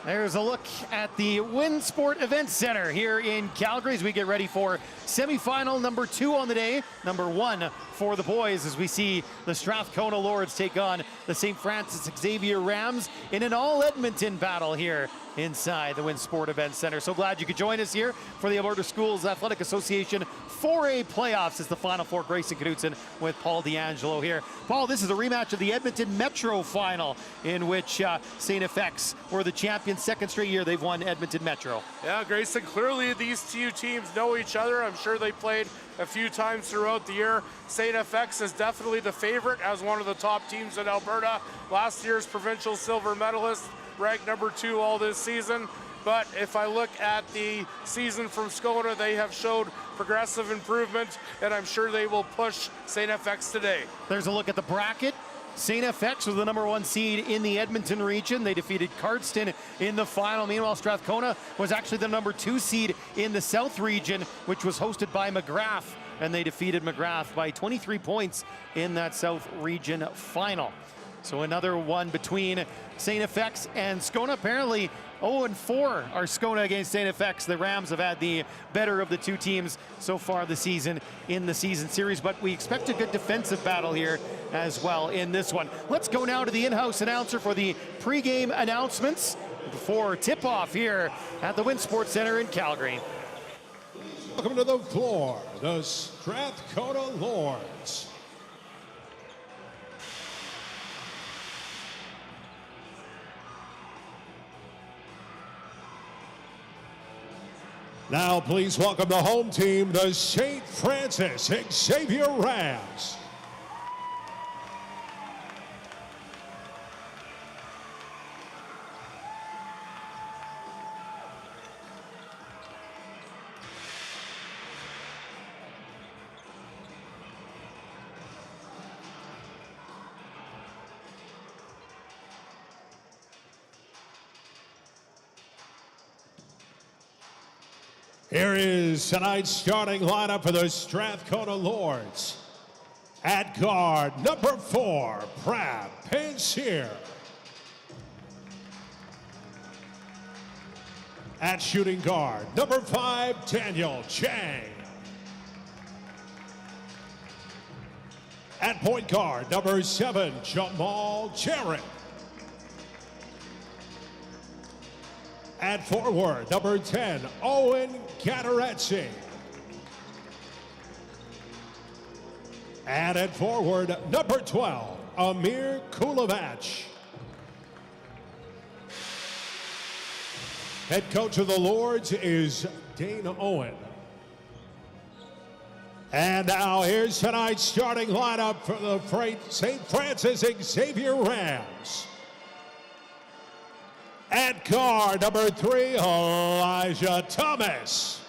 There's a look at the Winsport Event Center here in Calgary as we get ready for semifinal number 2 on the day, number 1 for the boys, as we see the Strathcona Lords take on the St. Francis Xavier Rams in an all-Edmonton battle here inside the Winsport Event Center. So glad you could join us here for the Alberta Schools Athletic Association 4A playoffs. It's the Final Four. Grayson Knudsen with Paul D'Angelo here. Paul, this is a rematch of the Edmonton Metro Final in which St. FX were the champions. Second straight year they've won Edmonton Metro. Yeah, Grayson, clearly these two teams know each other. I'm sure they played a few times throughout the year. St. FX is definitely the favorite as one of the top teams in Alberta. Last year's provincial silver medalist, ranked number 2 all this season. But if I look at the season from Strathcona, they have showed progressive improvement, and I'm sure they will push St. FX today. There's a look at the bracket. St. FX was the number 1 seed in the Edmonton region. They defeated Cardston in the final. Meanwhile, Strathcona was actually the number 2 seed in the South region, which was hosted by McGrath, and they defeated McGrath by 23 points in that South region final. So another one between St. FX and Strathcona. Apparently 0-4 are Strathcona against St. FX. The Rams have had the better of the two teams so far this season in the season series, but we expect a good defensive battle here as well in this one. Let's go now to the in-house announcer for the pregame announcements before tip-off here at the Winsport Center in Calgary. Welcome to the floor, the Strathcona Lords. Now please welcome the home team, the St. Francis Xavier Rams. Here is tonight's starting lineup for the Strathcona Lords. At guard, number 4, Brad Pensier. At shooting guard, number 5, Daniel Chang. At point guard, number 7, Jamal Jarrett. At forward, number 10, Owen Gadaretsi. And at forward, number 12, Amir Kulovach. Head coach of the Lords is Dane Owen. And now here's tonight's starting lineup for the St. Francis Xavier Rams. At guard, number 3, Elijah Thomas.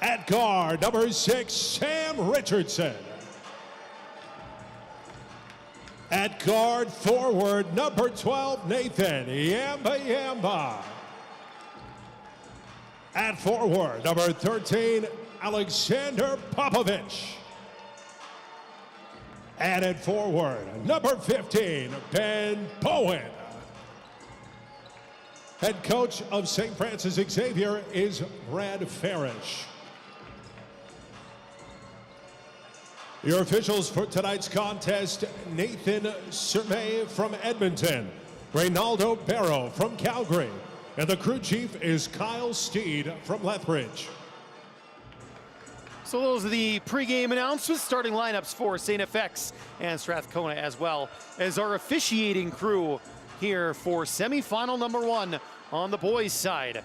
At guard, number 6, Sam Richardson. At guard forward, number 12, Nathan Yamba. At forward, number 13, Alexander Popovich. And at forward, number 15, Ben Bowen. Head coach of St. Francis Xavier is Brad Farish. Your officials for tonight's contest, Nathan Survey from Edmonton, Reynaldo Barrow from Calgary, and the crew chief is Kyle Steed from Lethbridge. So those are the pregame announcements, starting lineups for St. FX and Strathcona, as well as our officiating crew here for semifinal number 1 on the boys' side.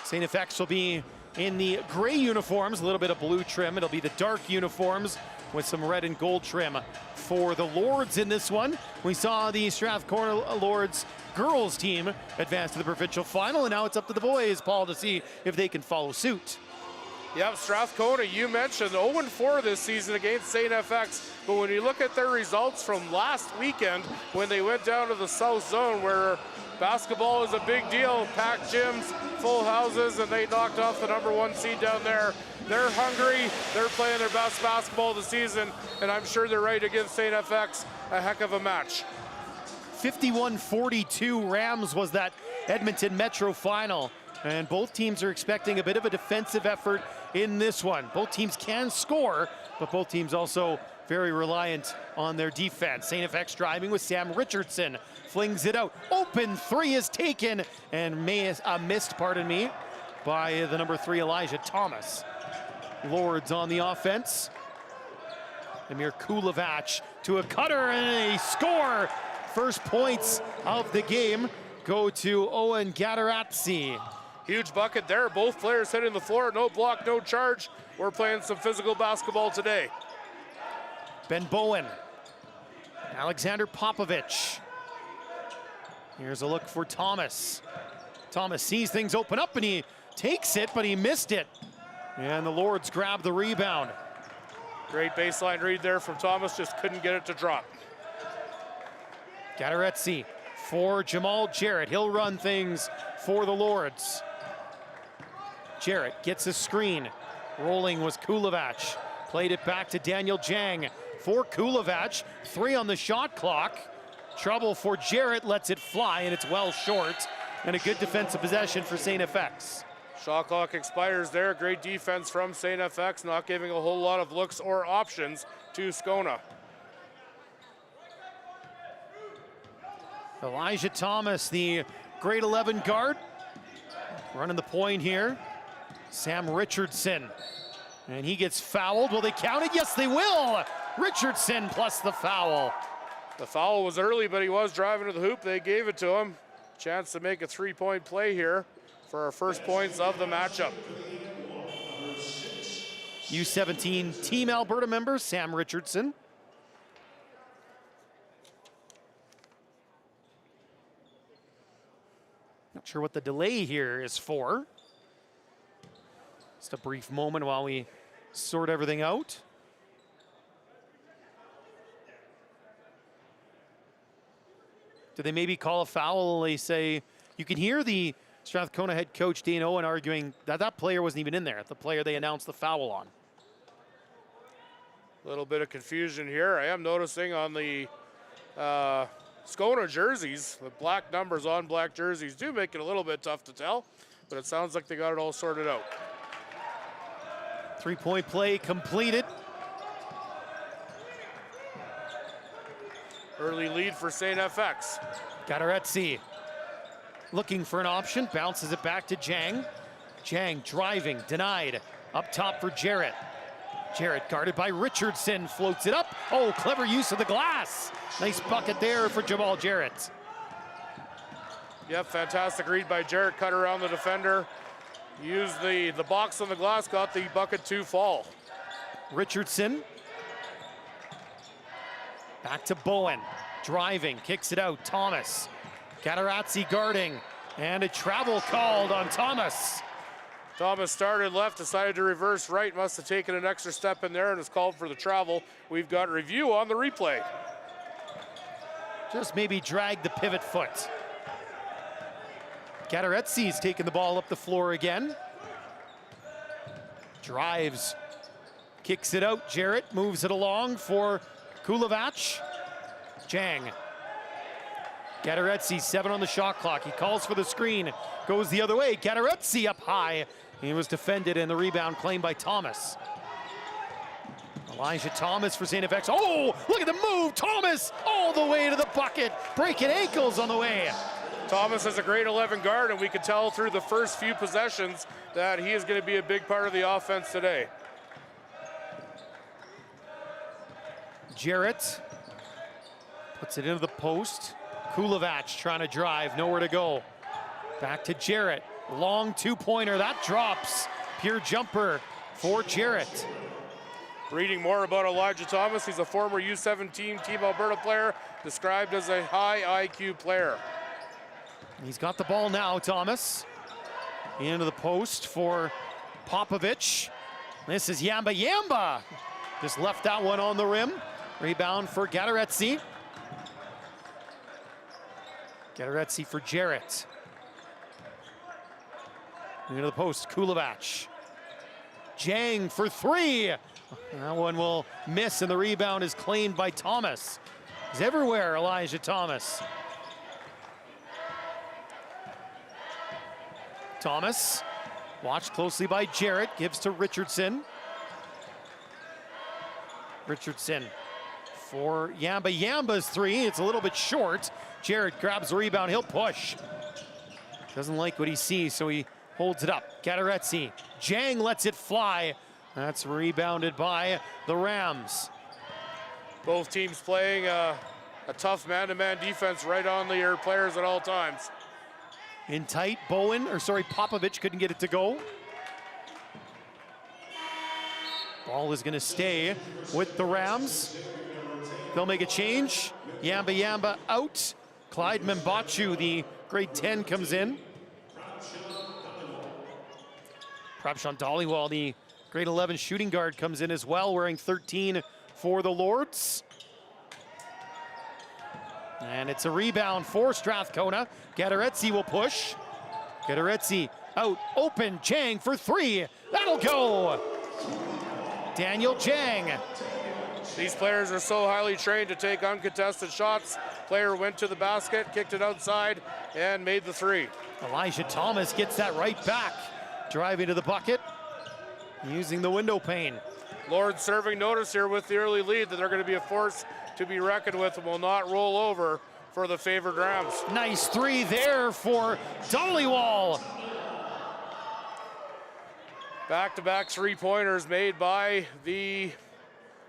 St. FX will be in the gray uniforms, a little bit of blue trim. It'll be the dark uniforms with some red and gold trim for the Lords in this one. We saw the Strathcona Lords girls team advance to the provincial final, and now it's up to the boys, Paul, to see if they can follow suit. Yep, Strathcona, you mentioned 0-4 this season against St. FX, but when you look at their results from last weekend when they went down to the South Zone where basketball is a big deal, packed gyms, full houses, and they knocked off the number 1 seed down there. They're hungry, they're playing their best basketball of the season, and I'm sure they're ready to give St. FX a heck of a match. 51-42 Rams was that Edmonton Metro final. And both teams are expecting a bit of a defensive effort in this one. Both teams can score, but both teams also very reliant on their defense. St. FX driving with Sam Richardson, flings it out. Open three is taken and missed, pardon me, by the number 3 Elijah Thomas. Lords on the offense. Amir Kulavac to a cutter and a score. First points of the game go to Owen Gadaratsi. Huge bucket there. Both players hitting the floor. No block, no charge. We're playing some physical basketball today. Ben Bowen. Alexander Popovich. Here's a look for Thomas. Thomas sees things open up and he takes it, but he missed it. And the Lords grab the rebound. Great baseline read there from Thomas, just couldn't get it to drop. Gadaretsi for Jamal Jarrett. He'll run things for the Lords. Jarrett gets a screen. Rolling was Kulavac. Played it back to Daniel Jang for Kulavac. 3 on the shot clock. Trouble for Jarrett, lets it fly, and it's well short. And a good defensive possession for St. FX. Shot clock expires there. Great defense from St. FX, not giving a whole lot of looks or options to Skona. Elijah Thomas, the grade 11 guard, running the point here. Sam Richardson, and he gets fouled. Will they count it? Yes, they will. Richardson plus the foul. The foul was early, but he was driving to the hoop. They gave it to him. Chance to make a 3-point play here for our first points of the matchup. U17 Team Alberta member Sam Richardson. Not sure what the delay here is for. Just a brief moment while we sort everything out. Do they maybe call a foul? They say, you can hear the Strathcona head coach Dane Owen arguing that that player wasn't even in there, the player they announced the foul on. A little bit of confusion here. I am noticing on the Skona jerseys, the black numbers on black jerseys do make it a little bit tough to tell, but it sounds like they got it all sorted out. 3-point play completed. Early lead for St. FX. Gadaretsi looking for an option, bounces it back to Jang. Jang driving, denied. Up top for Jarrett. Jarrett guarded by Richardson, floats it up. Oh, clever use of the glass. Nice bucket there for Jamal Jarrett. Yep, fantastic read by Jarrett, cut around the defender. Used the box on the glass, got the bucket to fall. Richardson. Back to Bowen, driving, kicks it out, Thomas. Gadaratsi guarding, and a travel called on Thomas. Thomas started left, decided to reverse right, must have taken an extra step in there and is called for the travel. We've got review on the replay. Just maybe drag the pivot foot. Gadaretsi's taking the ball up the floor again. Drives, kicks it out, Jarrett moves it along for Kulavac. Jang. Gadaretsi, 7 on the shot clock. He calls for the screen, goes the other way. Gadaretsi up high. He was defended and the rebound claimed by Thomas. Elijah Thomas for St. FX. Oh, look at the move. Thomas all the way to the bucket. Breaking ankles on the way. Thomas is a grade 11 guard, and we could tell through the first few possessions that he is going to be a big part of the offense today. Jarrett puts it into the post. Kulavac trying to drive, nowhere to go. Back to Jarrett, long 2-pointer, that drops. Pure jumper for Jarrett. Reading more about Elijah Thomas, he's a former U17 Team Alberta player, described as a high IQ player. He's got the ball now, Thomas. Into the post for Popovich. This is Yamba Yamba. Just left that one on the rim. Rebound for Gadaretsi. Gadaretsi for Jarrett. Into the post, Kulavac. Jang for 3. That one will miss, and the rebound is claimed by Thomas. He's everywhere, Elijah Thomas. Thomas, watched closely by Jarrett, gives to Richardson. Richardson for Yamba. Yamba's three, it's a little bit short. Jarrett grabs the rebound, he'll push. Doesn't like what he sees, so he holds it up. Gateretse, Jang lets it fly. That's rebounded by the Rams. Both teams playing a tough man-to-man defense right on their players at all times. In tight, Popovich couldn't get it to go. Ball is gonna stay with the Rams. They'll make a change. Yamba out. Clyde Membachu, the grade 10, comes in. Prabshan Dhaliwal, the grade 11 shooting guard, comes in as well, wearing 13 for the Lords. And it's a rebound for Strathcona. Gateretse will push. Gateretse out, open, Jang for three. That'll go! Daniel Jang. These players are so highly trained to take uncontested shots. Player went to the basket, kicked it outside, and made the three. Elijah Thomas gets that right back. Driving to the bucket, using the window pane. Lord serving notice here with the early lead that they're going to be a force to be reckoned with and will not roll over for the favored Rams. Nice three there for Dhaliwal. Back-to-back three-pointers made by the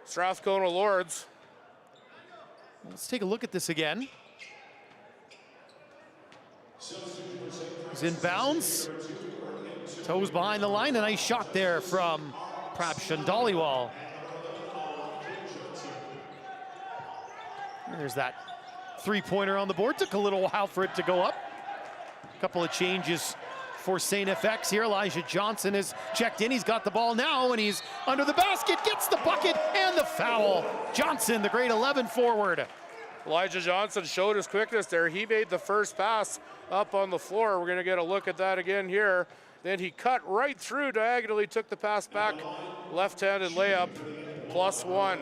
Strathcona Lords. Let's take a look at this again. He's in bounds. Toes behind the line. A nice shot there from Prabshan Dhaliwal. There's that three-pointer on the board. Took a little while for it to go up. A couple of changes for St. FX here. Elijah Johnson is checked in. He's got the ball now, and he's under the basket, gets the bucket, and the foul. Johnson, the grade 11 forward. Elijah Johnson showed his quickness there. He made the first pass up on the floor. We're going to get a look at that again here. Then he cut right through diagonally, took the pass back, left-handed layup, +1.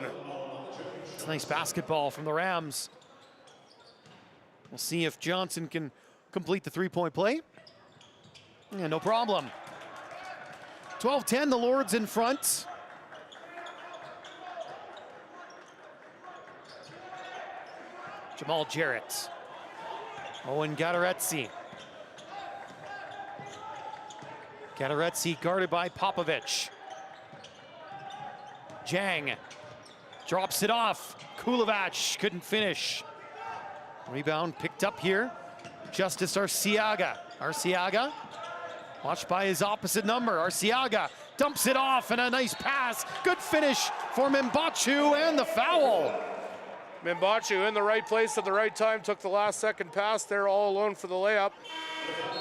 It's a nice basketball from the Rams. We'll see if Johnson can complete the three-point play. Yeah, no problem. 12-10, the Lords in front. Jamal Jarrett. Owen Gateretse. Gateretse guarded by Popovich. Jang drops it off. Kulovac couldn't finish. Rebound picked up here. Justice Arciaga. Arciaga, watched by his opposite number. Arciaga dumps it off, and a nice pass. Good finish for Membachu, and the foul. Membachu in the right place at the right time, took the last second pass there all alone for the layup.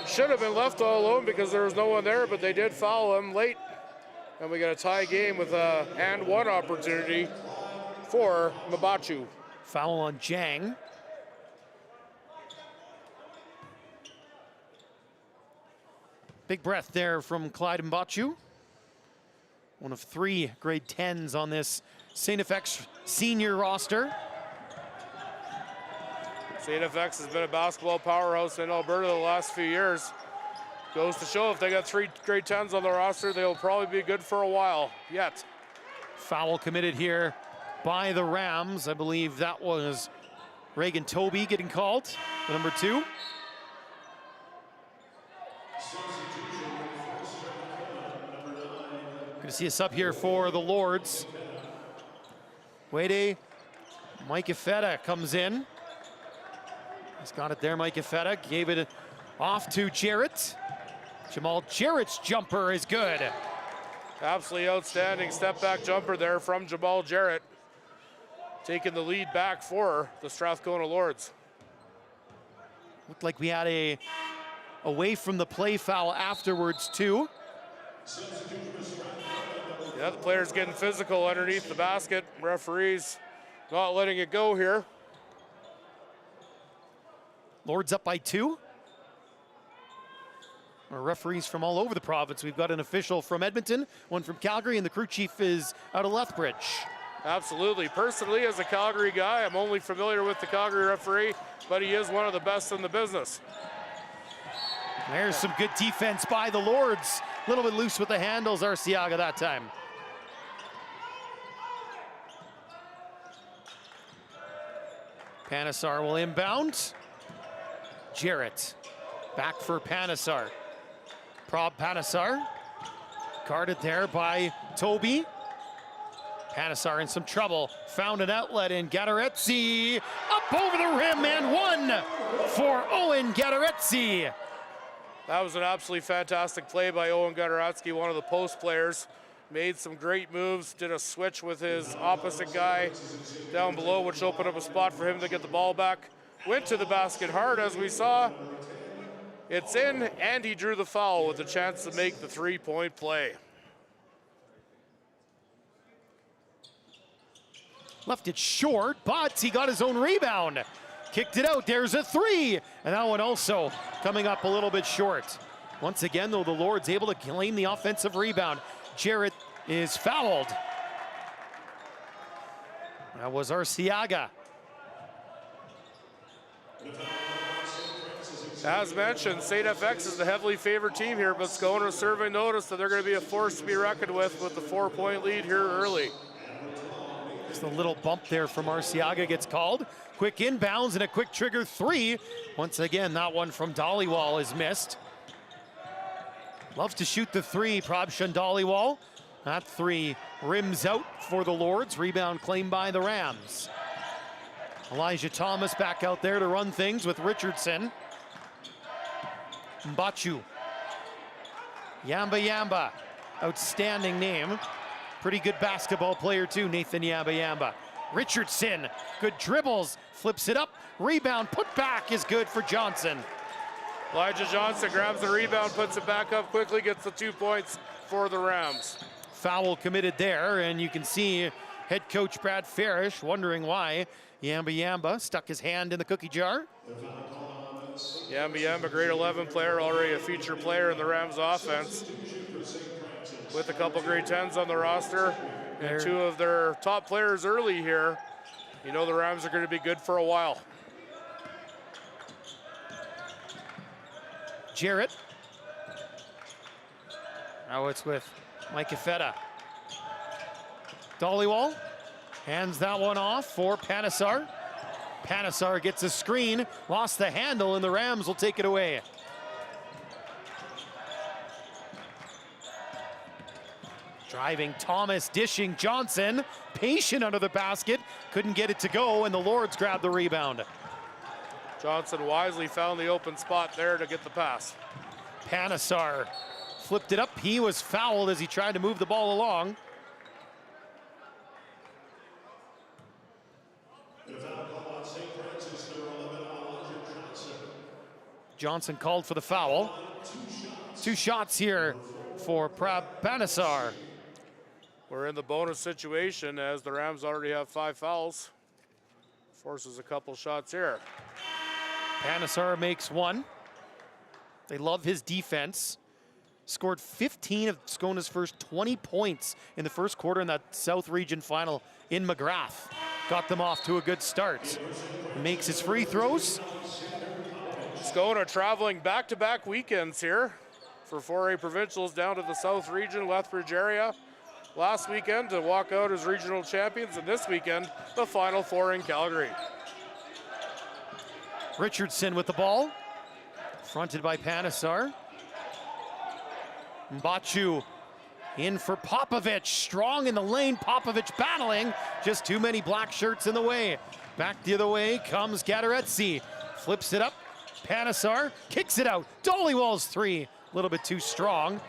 Should have been left all alone because there was no one there, but they did foul him late. And we got a tie game with a and one opportunity for Membachu. Foul on Jang. Big breath there from Clyde Membachu. One of three grade 10s on this St. FX senior roster. St. FX has been a basketball powerhouse in Alberta the last few years. Goes to show if they got three grade 10s on the roster, they'll probably be good for a while yet. Foul committed here by the Rams. I believe that was Reagan Toby getting called, the number 2. Going to see us up here for the Lords. Wade Mike Ifeda comes in. He's got it there, Mike Ifeda. Gave it off to Jarrett. Jamal Jarrett's jumper is good. Absolutely outstanding step back jumper there from Jamal Jarrett. Taking the lead back for the Strathcona Lords. Looked like we had a away from the play foul afterwards too. Yeah, the player's getting physical underneath the basket. Referees not letting it go here. Lords up by 2. Our referees from all over the province. We've got an official from Edmonton, one from Calgary, and the crew chief is out of Lethbridge. Absolutely. Personally, as a Calgary guy, I'm only familiar with the Calgary referee, but he is one of the best in the business. There's some good defense by the Lords. A little bit loose with the handles, Arciaga that time. Panesar will inbound. Jarrett back for Panesar. Panesar guarded there by Toby. Panesar in some trouble. Found an outlet in Gadaretse. Up over the rim and one for Owen Gadaretse. That was an absolutely fantastic play by Owen Gadaretse, one of the post players. Made some great moves, did a switch with his opposite guy down below, which opened up a spot for him to get the ball back. Went to the basket hard, as we saw. It's in, and he drew the foul with a chance to make the three-point play. Left it short, but he got his own rebound. Kicked it out, there's a three. And that one also coming up a little bit short. Once again, though, the Lord's able to claim the offensive rebound. Jarrett is fouled. That was Arciaga. As mentioned, St. FX is the heavily favored team here, but Skona serving notice that they're going to be a force to be reckoned with the 4-point lead here early. Just a little bump there from Arciaga gets called. Quick inbounds and a quick trigger three. Once again, that one from Dhaliwal is missed. Loves to shoot the three, Prabshan Dhaliwal. That three rims out for the Lords. Rebound claimed by the Rams. Elijah Thomas back out there to run things with Richardson. Mbachu. Yamba. Outstanding name. Pretty good basketball player too, Nathan Yamba. Richardson, good dribbles, flips it up. Rebound, put back is good for Johnson. Elijah Johnson grabs the rebound, puts it back up quickly, gets the 2 points for the Rams. Foul committed there, and you can see head coach Brad Farish wondering why Yamba stuck his hand in the cookie jar. Yamba, grade 11 player, already a feature player in the Rams offense. With a couple grade 10s on the roster and two of their top players early here. You know the Rams are going to be good for a while. Jarrett. Now it's with Mike Ifeda. Dhaliwal hands that one off for Panesar. Panesar gets a screen, lost the handle, and the Rams will take it away. Driving Thomas, dishing Johnson, patient under the basket, couldn't get it to go, and the Lords grabbed the rebound. Johnson wisely found the open spot there to get the pass. Panesar flipped it up. He was fouled as he tried to move the ball along. Johnson called for the foul. 2 shots here for Panesar. We're in the bonus situation as the Rams already have 5 fouls. Forces a couple shots here. Panesar makes 1. They love his defense. Scored 15 of Skona's first 20 points in the first quarter in that South Region final in McGrath. Got them off to a good start. Makes his free throws. Skona traveling back-to-back weekends here for 4A Provincials down to the South Region, Lethbridge area. Last weekend to walk out as regional champions, and this weekend, the Final Four in Calgary. Richardson with the ball. Fronted by Panesar. Mbachu in for Popovich. Strong in the lane. Popovich battling. Just too many black shirts in the way. Back the other way comes Gadaretse. Flips it up. Panesar kicks it out. Dhaliwal's 3. A little bit too strong.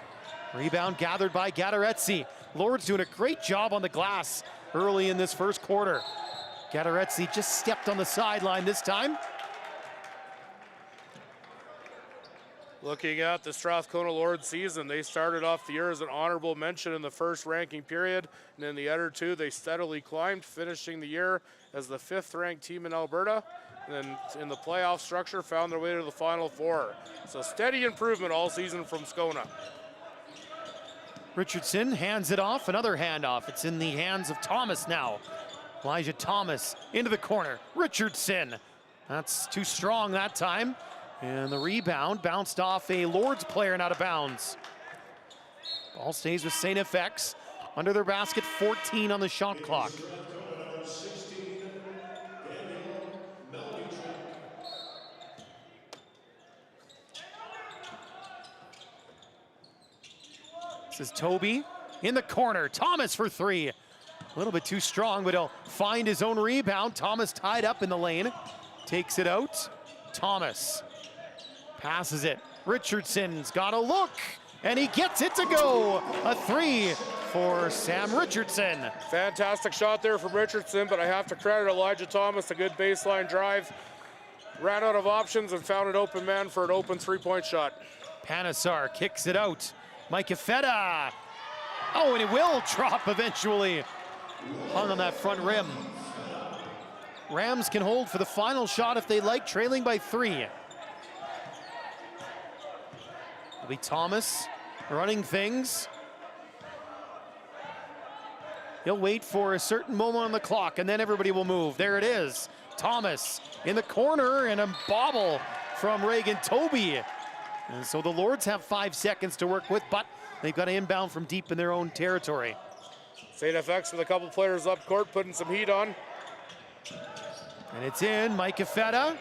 Rebound gathered by Gadaretse. Lord's doing a great job on the glass early in this first quarter. Gadaretse just stepped on the sideline this time. Looking at the Strathcona Lords season, they started off the year as an honorable mention in the first ranking period, and in the other 2, they steadily climbed, finishing the year as the 5th ranked team in Alberta, and then in the playoff structure found their way to the Final Four. So steady improvement all season from Skona. Richardson hands it off, another handoff. It's in the hands of Thomas now. Elijah Thomas into the corner. Richardson, that's too strong that time. And the rebound bounced off a Lords player and out of bounds. Ball stays with St. FX. Under their basket, 14 on the shot clock. This is Toby in the corner. Thomas for three. A little bit too strong, but he'll find his own rebound. Thomas tied up in the lane. Takes it out. Thomas passes it. Richardson's got a look, and he gets it to go. A three for Sam Richardson. Fantastic shot there from Richardson, but I have to credit Elijah Thomas, a good baseline drive. Ran out of options and found an open man for an open three-point shot. Panesar kicks it out. Mike Ifeda. Oh, and it will drop eventually. Hung on that front rim. Rams can hold for the final shot if they like, trailing by three. It'll be Thomas running things. He'll wait for a certain moment on the clock, and then everybody will move. There it is. Thomas in the corner, and a bobble from Reagan Toby. And so the Lords have 5 seconds to work with, but they've got to inbound from deep in their own territory. St. FX with a couple players up court, putting some heat on. And it's in. Mike Ifeda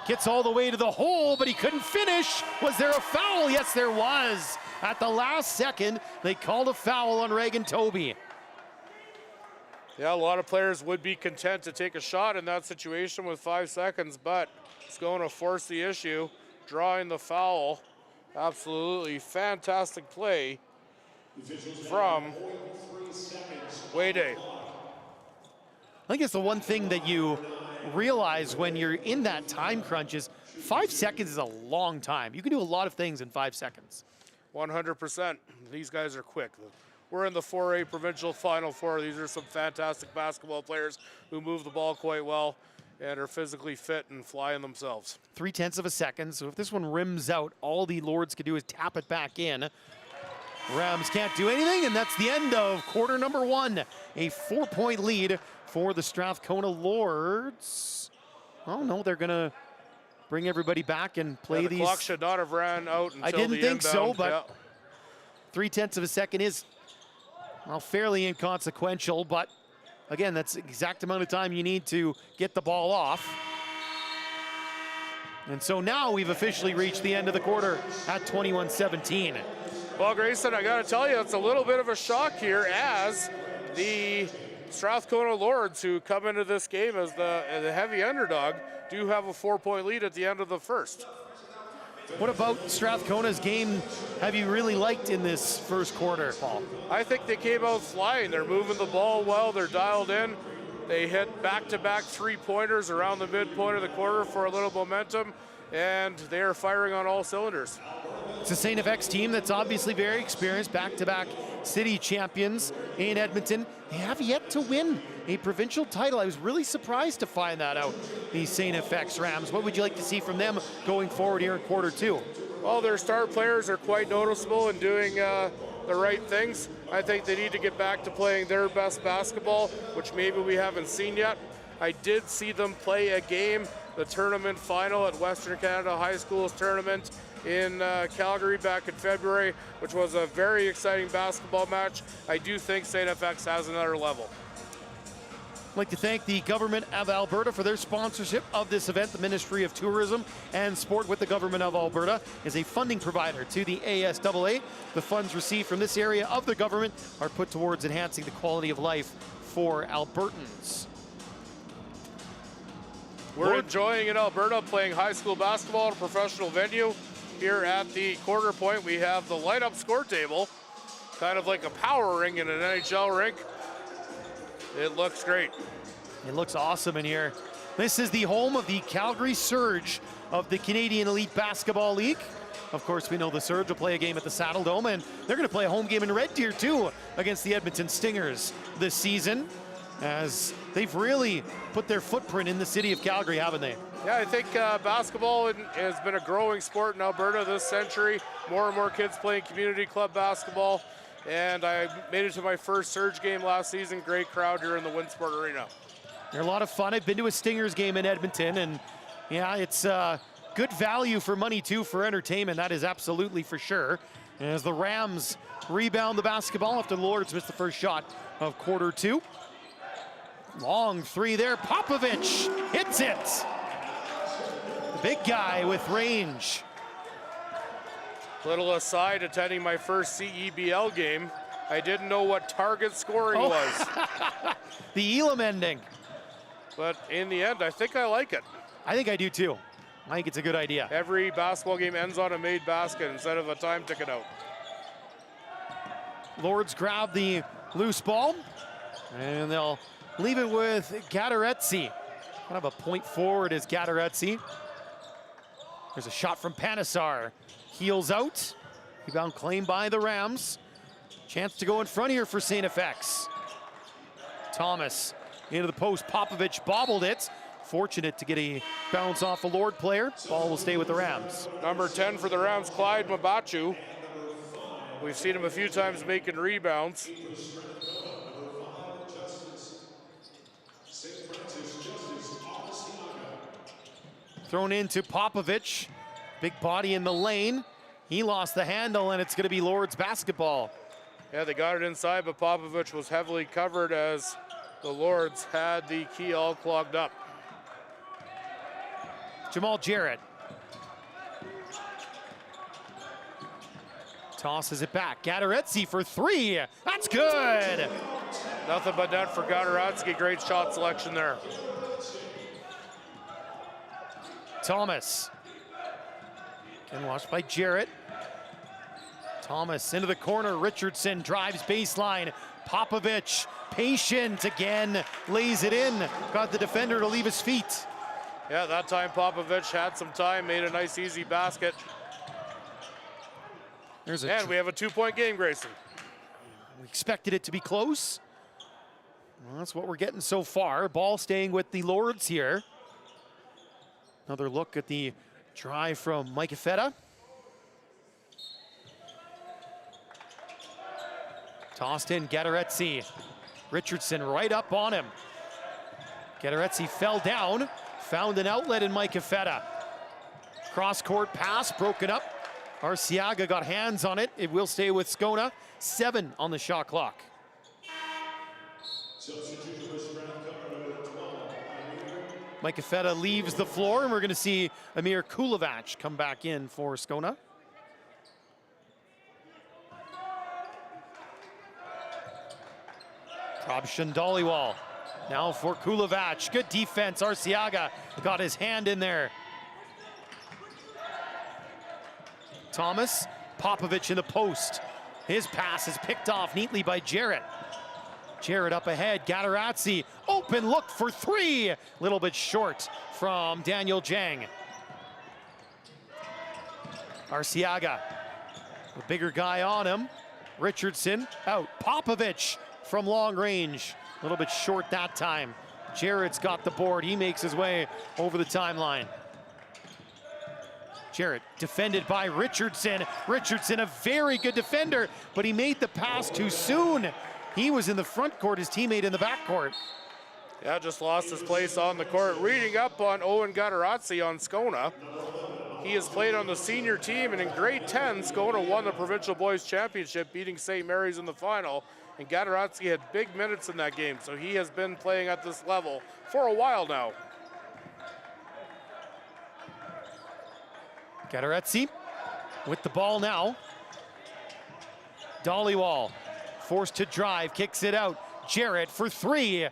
gets all the way to the hole, but he couldn't finish. Was there a foul? Yes, there was. At the last second, they called a foul on Reagan Toby. Yeah, a lot of players would be content to take a shot in that situation with 5 seconds, but it's going to force the issue, drawing the foul. Absolutely fantastic play from Wade. I think it's the one thing that you realize when you're in that time crunch is 5 seconds is a long time. You can do a lot of things in 5 seconds. 100%. These guys are quick. We're in the 4A Provincial Final Four. These are some fantastic basketball players who move the ball quite well and are physically fit and flying themselves. 0.3 of a second. So if this one rims out, all the Lords can do is tap it back in. Rams can't do anything, and that's the end of quarter number one. A 4-point lead for the Strathcona Lords. Oh no, they're gonna bring everybody back and play the clock should not have ran out until I didn't the think so, inbound. but 0.3 of a second is, well, fairly inconsequential, but again, that's the exact amount of time you need to get the ball off. And so now we've officially reached the end of the quarter at 21-17. Well, Grayson, I got to tell you, it's a little bit of a shock here as the Strathcona Lords, who come into this game as the heavy underdog, do have a 4-point lead at the end of the first. What about Strathcona's game have you really liked in this first quarter, Paul? I think they came out flying. They're moving the ball well. They're dialed in. They hit back-to-back three-pointers around the midpoint of the quarter for a little momentum, and they are firing on all cylinders. It's a St. FX team that's obviously very experienced, back-to-back city champions in Edmonton. They have yet to win a provincial title. I was really surprised to find that out, these St. FX Rams. What would you like to see from them going forward here in quarter two? Well, their star players are quite noticeable in doing the right things. I think they need to get back to playing their best basketball, which maybe we haven't seen yet. I did see them play a game, the tournament final at Western Canada High Schools tournament in Calgary back in February, which was a very exciting basketball match. I do think St. FX has another level. I'd like to thank the Government of Alberta for their sponsorship of this event. The Ministry of Tourism and Sport with the Government of Alberta is a funding provider to the ASAA. The funds received from this area of the government are put towards enhancing the quality of life for Albertans. We're enjoying in Alberta playing high school basketball at a professional venue. Here at the quarter point, we have the light-up score table, kind of like a power ring in an NHL rink. It looks great. It looks awesome in here. This is the home of the Calgary Surge of the Canadian Elite Basketball League. Of course, we know the Surge will play a game at the Saddle Dome, and they're going to play a home game in Red Deer, too, against the Edmonton Stingers this season, as they've really put their footprint in the city of Calgary, haven't they? Yeah, I think basketball has been a growing sport in Alberta this century. More and more kids playing community club basketball. And I made it to my first Surge game last season. Great crowd here in the Winsport Arena. They're a lot of fun. I've been to a Stingers game in Edmonton, and Yeah, it's good value for money too for entertainment. That is absolutely for sure. As the Rams rebound the basketball after the Lords missed the first shot of quarter two. Long three there, Popovich hits it. The big guy with range. Little aside, attending my first CEBL game, I didn't know what target scoring was. The Elam ending. But in the end, I think I like it. I think I do too. I think it's a good idea. Every basketball game ends on a made basket instead of a time ticket out. Lords grab the loose ball, and they'll leave it with Gadaretse. Kind of a point forward is Gadaretse. There's a shot from Panisar. Heels out. Rebound claimed by the Rams. Chance to go in front here for St. FX. Thomas into the post. Popovich bobbled it. Fortunate to get a bounce off a Lord player. Ball will stay with the Rams. Number 10 for the Rams, Clyde Mabachu. We've seen him a few times making rebounds. Thrown into Popovich. Big body in the lane. He lost the handle, and it's going to be Lords basketball. Yeah, they got it inside, but Popovich was heavily covered as the Lords had the key all clogged up. Jamal Jarrett. Tosses it back. Gadaretse for three. That's good. Nothing but net for Gadaretsky. Great shot selection there. Thomas. Again, watched by Jarrett. Thomas into the corner. Richardson drives baseline. Popovich, patient again, lays it in. Got the defender to leave his feet. Yeah, that time Popovich had some time, made a nice easy basket. And we have a 2-point game, Grayson. We expected it to be close. Well, that's what we're getting so far. Ball staying with the Lords here. Another look at the drive from Mike Ifeda. Tossed in, Gadaretse. Richardson right up on him. Gadaretse fell down, found an outlet in Mike Ifeda. Cross-court pass, broken up. Arciaga got hands on it. It will stay with Skona. 7 on the shot clock. Mike Ifeda leaves the floor, and we're going to see Amir Kulovac come back in for Skona. Probshan Dhaliwal now for Kulovac. Good defense. Arciaga got his hand in there. Thomas, Popovich in the post. His pass is picked off neatly by Jarrett. Jarrett up ahead. Gadaretse, open look for three. A little bit short from Daniel Jang. Arciaga, the bigger guy on him. Richardson out. Popovich from long range. A little bit short that time. Jarrett's got the board. He makes his way over the timeline. Jarrett defended by Richardson. Richardson, a very good defender, but he made the pass too soon. He was in the front court, his teammate in the back court. Yeah, just lost his place on the court. Reading up on Owen Gadaretse on Skona. He has played on the senior team, and in grade 10, Skona won the Provincial Boys Championship, beating St. Mary's in the final. And Gadaretse had big minutes in that game, so he has been playing at this level for a while now. Gadaretse with the ball now. Dhaliwal forced to drive, kicks it out. Jarrett for three.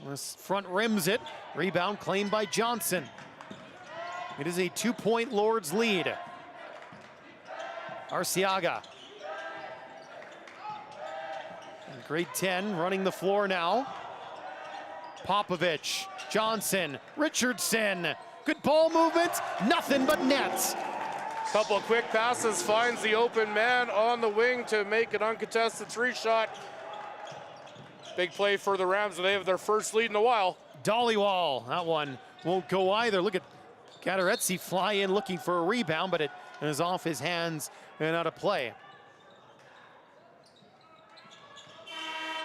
This front rims it. Rebound claimed by Johnson. It is a 2-point Lords lead. Arciaga. In grade 10 running the floor now. Popovich, Johnson, Richardson. Good ball movement, nothing but nets. Couple of quick passes, finds the open man on the wing to make an uncontested 3-shot. Big play for the Rams, and they have their first lead in a while. Dhaliwal, that one won't go either. Look at Gadaretse fly in looking for a rebound, but it is off his hands and out of play.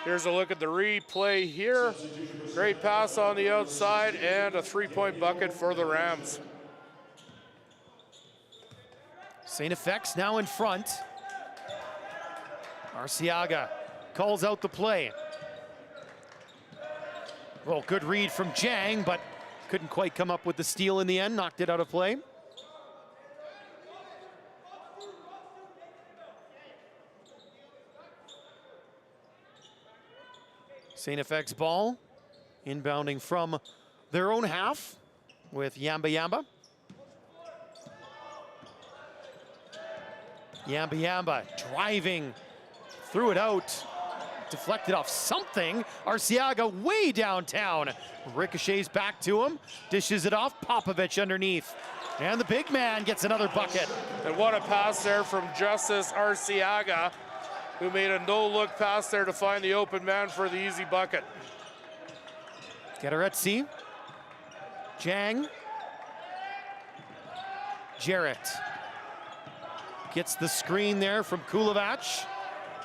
Here's a look at the replay here. Great pass on the outside and a 3-point bucket for the Rams. St. FX now in front. Arciaga calls out the play. Well, good read from Jang, but couldn't quite come up with the steal in the end, knocked it out of play. St. FX ball, inbounding from their own half with Yamba Yamba. Yamba Yamba driving, threw it out, deflected off something. Arciaga way downtown. Ricochets back to him, dishes it off, Popovich underneath. And the big man gets another bucket. And what a pass there from Justice Arciaga, who made a no-look pass there to find the open man for the easy bucket. Getaretsi, Jang, Jarrett. Gets the screen there from Kulovac.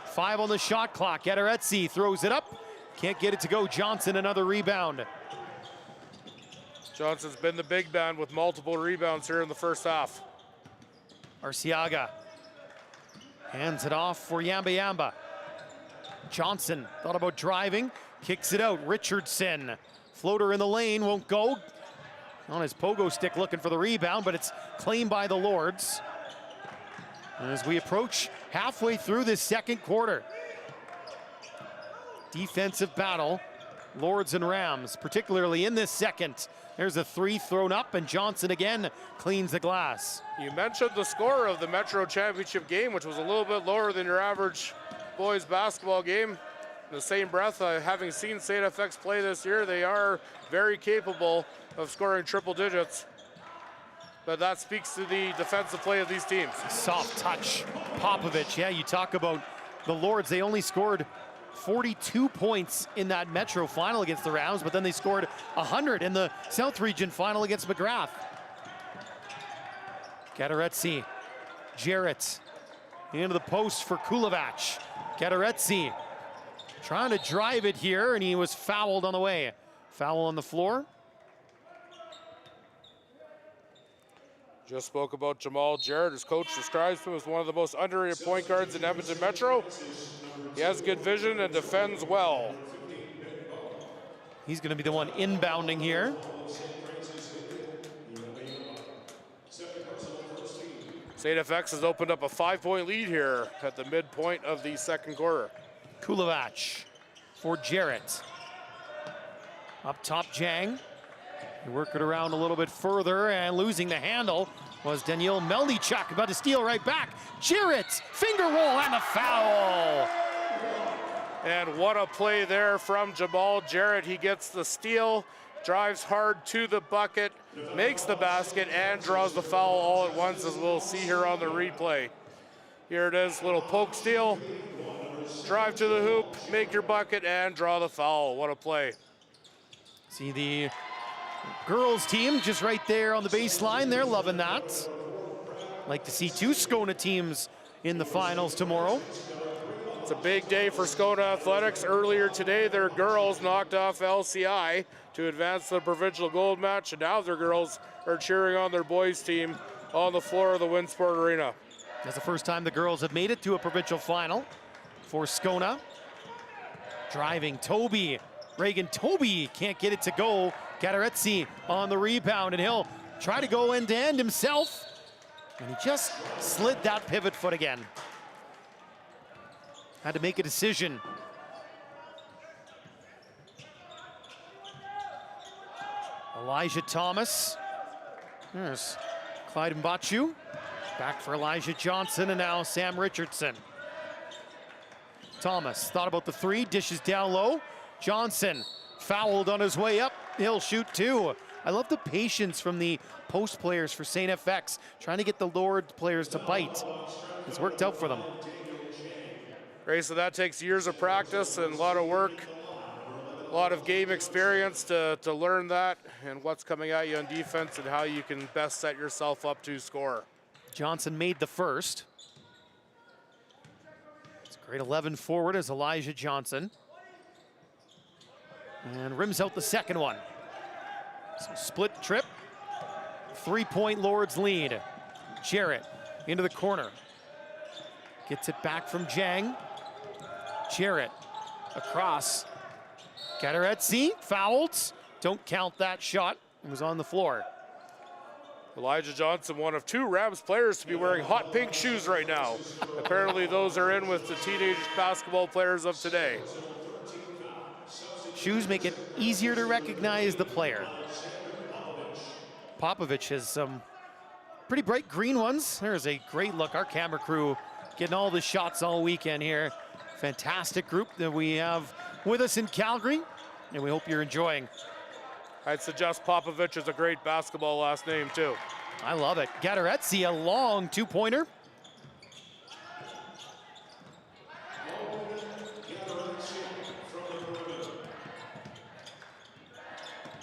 5 on the shot clock. Getaretsi throws it up. Can't get it to go. Johnson, another rebound. Johnson's been the big man with multiple rebounds here in the first half. Arciaga hands it off for Yamba Yamba. Johnson thought about driving, kicks it out. Richardson, floater in the lane, won't go. On his pogo stick looking for the rebound, but it's claimed by the Lords. As we approach halfway through this second quarter. Defensive battle, Lords and Rams, particularly in this second. There's a 3 thrown up, and Johnson again cleans the glass. You mentioned the score of the Metro Championship game, which was a little bit lower than your average boys basketball game. In the same breath, having seen St. FX play this year, they are very capable of scoring triple digits. But that speaks to the defensive play of these teams. Soft touch, Popovich. Yeah, you talk about the Lords. They only scored 42 points in that Metro final against the Rams, but then they scored 100 in the South Region final against McGrath. Getaretsi, Jarrett, into the post for Kulovac. Getaretsi trying to drive it here, and he was fouled on the way. Foul on the floor. Just spoke about Jamal Jarrett. His coach describes him as one of the most underrated point guards in Edmonton Metro. He has good vision and defends well. He's going to be the one inbounding here. St. FX has opened up a 5-point lead here at the midpoint of the second quarter. Kulovac for Jarrett. Up top, Jang. You work it around a little bit further, and losing the handle was Daniil Melnichuk, about to steal right back. Jarrett, finger roll, and a foul. And what a play there from Jamal Jarrett. He gets the steal, drives hard to the bucket, makes the basket, and draws the foul all at once, as we'll see here on the replay. Here it is, little poke steal, drive to the hoop, make your bucket, and draw the foul. What a play. See the girls team just right there on the baseline. They're loving that. Like to see 2 Skona teams in the finals tomorrow. It's a big day for Skona Athletics. Earlier today, their girls knocked off LCI to advance the provincial gold match, and now their girls are cheering on their boys team on the floor of the Winsport Arena. That's the first time the girls have made it to a provincial final for Skona. Driving, Toby. Reagan Toby can't get it to go. Getaretsi on the rebound, and he'll try to go end-to-end himself. And he just slid that pivot foot again. Had to make a decision. Elijah Thomas. There's Clyde Mbachu. Back for Elijah Johnson, and now Sam Richardson. Thomas thought about the 3, dishes down low. Johnson fouled on his way up. He'll shoot 2. I love the patience from the post players for St. FX, trying to get the Lord players to bite. It's worked out for them. Great, so that takes years of practice and a lot of work, a lot of game experience to learn that and what's coming at you on defense and how you can best set yourself up to score. Johnson made the first. It's a great 11 forward as Elijah Johnson. And rims out the second one. So split trip. 3-point Lords lead. Jarrett into the corner. Gets it back from Jang. Jarrett across. Gateretzi fouled. Don't count that shot. It was on the floor. Elijah Johnson, one of 2 Rams players to be wearing hot pink shoes right now. Apparently those are in with the teenage basketball players of today. Shoes make it easier to recognize the player. Popovich has some pretty bright green ones. There's a great look. Our camera crew getting all the shots all weekend here. Fantastic group that we have with us in Calgary, and we hope you're enjoying. I'd suggest Popovich is a great basketball last name too. I love it. Gateretzi, a long 2-pointer.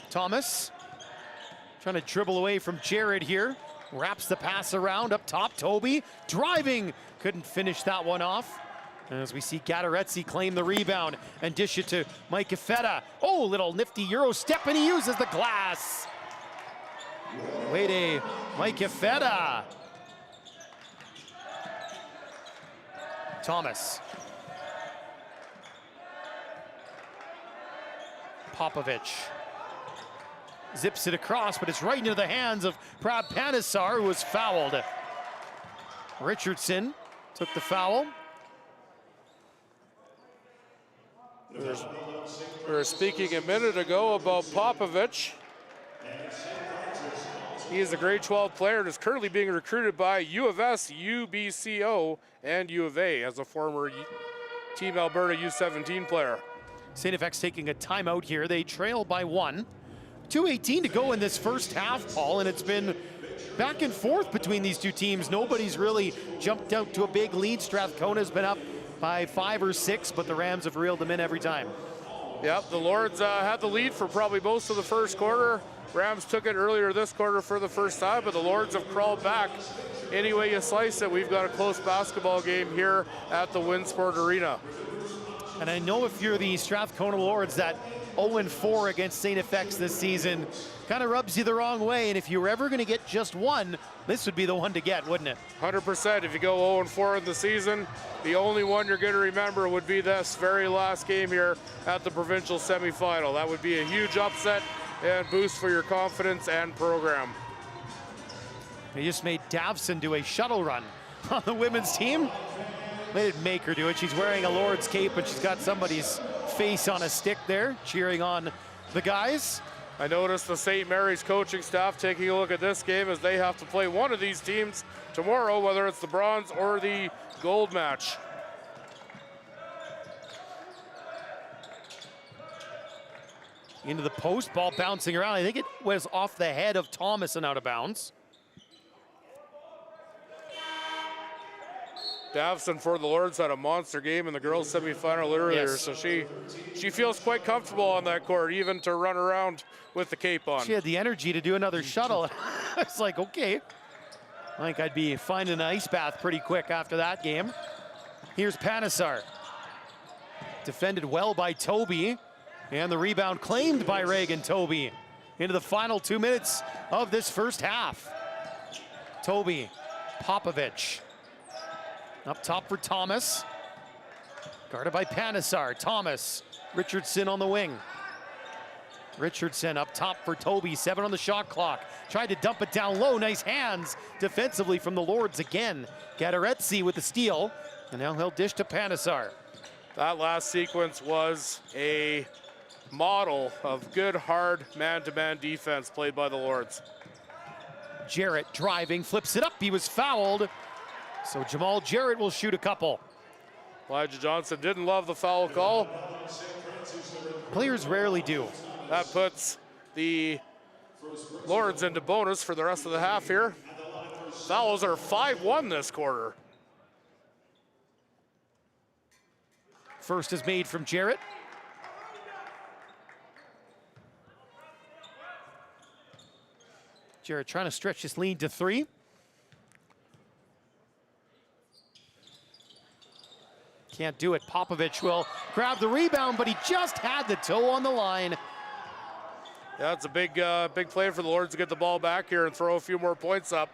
Thomas trying to dribble away from Jared here. Wraps the pass around up top. Toby driving. Couldn't finish that one off. As we see Gateretzi claim the rebound and dish it to Mike Ifeda. Oh, little nifty Euro step, and he uses the glass. Way to Mike Ifeda. Thomas. Popovich. Zips it across, but it's right into the hands of Prab Panisar, who was fouled. Richardson took the foul. We were speaking a minute ago about Popovich. He is a grade 12 player and is currently being recruited by U of S, UBCO, and U of A as a former Team Alberta U17 player. St. FX taking a timeout here. They trail by 1. 2:18 to go in this first half, Paul, and it's been back and forth between these two teams. Nobody's really jumped out to a big lead. Strathcona's been up by 5 or 6, but the Rams have reeled them in every time. Yep, the Lords had the lead for probably most of the first quarter. Rams took it earlier this quarter for the first time, but the Lords have crawled back. Any way you slice it, we've got a close basketball game here at the Winsport Arena. And I know if you're the Strathcona Lords, that 0-4 against St. FX this season kind of rubs you the wrong way, and if you were ever going to get just one, this would be the one to get, wouldn't it? 100%. If you go 0-4 in the season, the only one you're going to remember would be this very last game here at the provincial semifinal. That would be a huge upset and boost for your confidence and program. They just made Davson do a shuttle run on the women's team. They didn't make her do it. She's wearing a Lord's cape, and she's got somebody's face on a stick there, cheering on the guys. I noticed the St. Mary's coaching staff taking a look at this game as they have to play one of these teams tomorrow, whether it's the bronze or the gold match. Into the post, ball bouncing around. I think it was off the head of Thomas and out of bounds. Davson for the Lords had a monster game in the girls semifinal earlier, Yes. so she feels quite comfortable on that court, even to run around with the cape on. She had the energy to do another shuttle. It's like, okay. I think I'd be finding an ice bath pretty quick after that game. Here's Panisar. Defended well by Toby. And the rebound claimed by Reagan Toby. Into the final 2 minutes of this first half. Toby, Popovich. Up top for Thomas. Guarded by Panisar. Thomas, Richardson on the wing. Richardson up top for Toby, 7 on the shot clock. Tried to dump it down low, nice hands defensively from the Lords again. Gateretzi with the steal, and now he'll dish to Panisar. That last sequence was a model of good, hard man-to-man defense played by the Lords. Jarrett driving, flips it up, he was fouled. So Jamal Jarrett will shoot a couple. Elijah Johnson didn't love the foul call. Players rarely do. That puts the Lords into bonus for the rest of the half here. Fouls are 5-1 this quarter. First is made from Jarrett. Jarrett trying to stretch his lead to 3. Can't do it. Popovich will grab the rebound, but he just had the toe on the line. Yeah, it's a big play for the Lords to get the ball back here and throw a few more points up.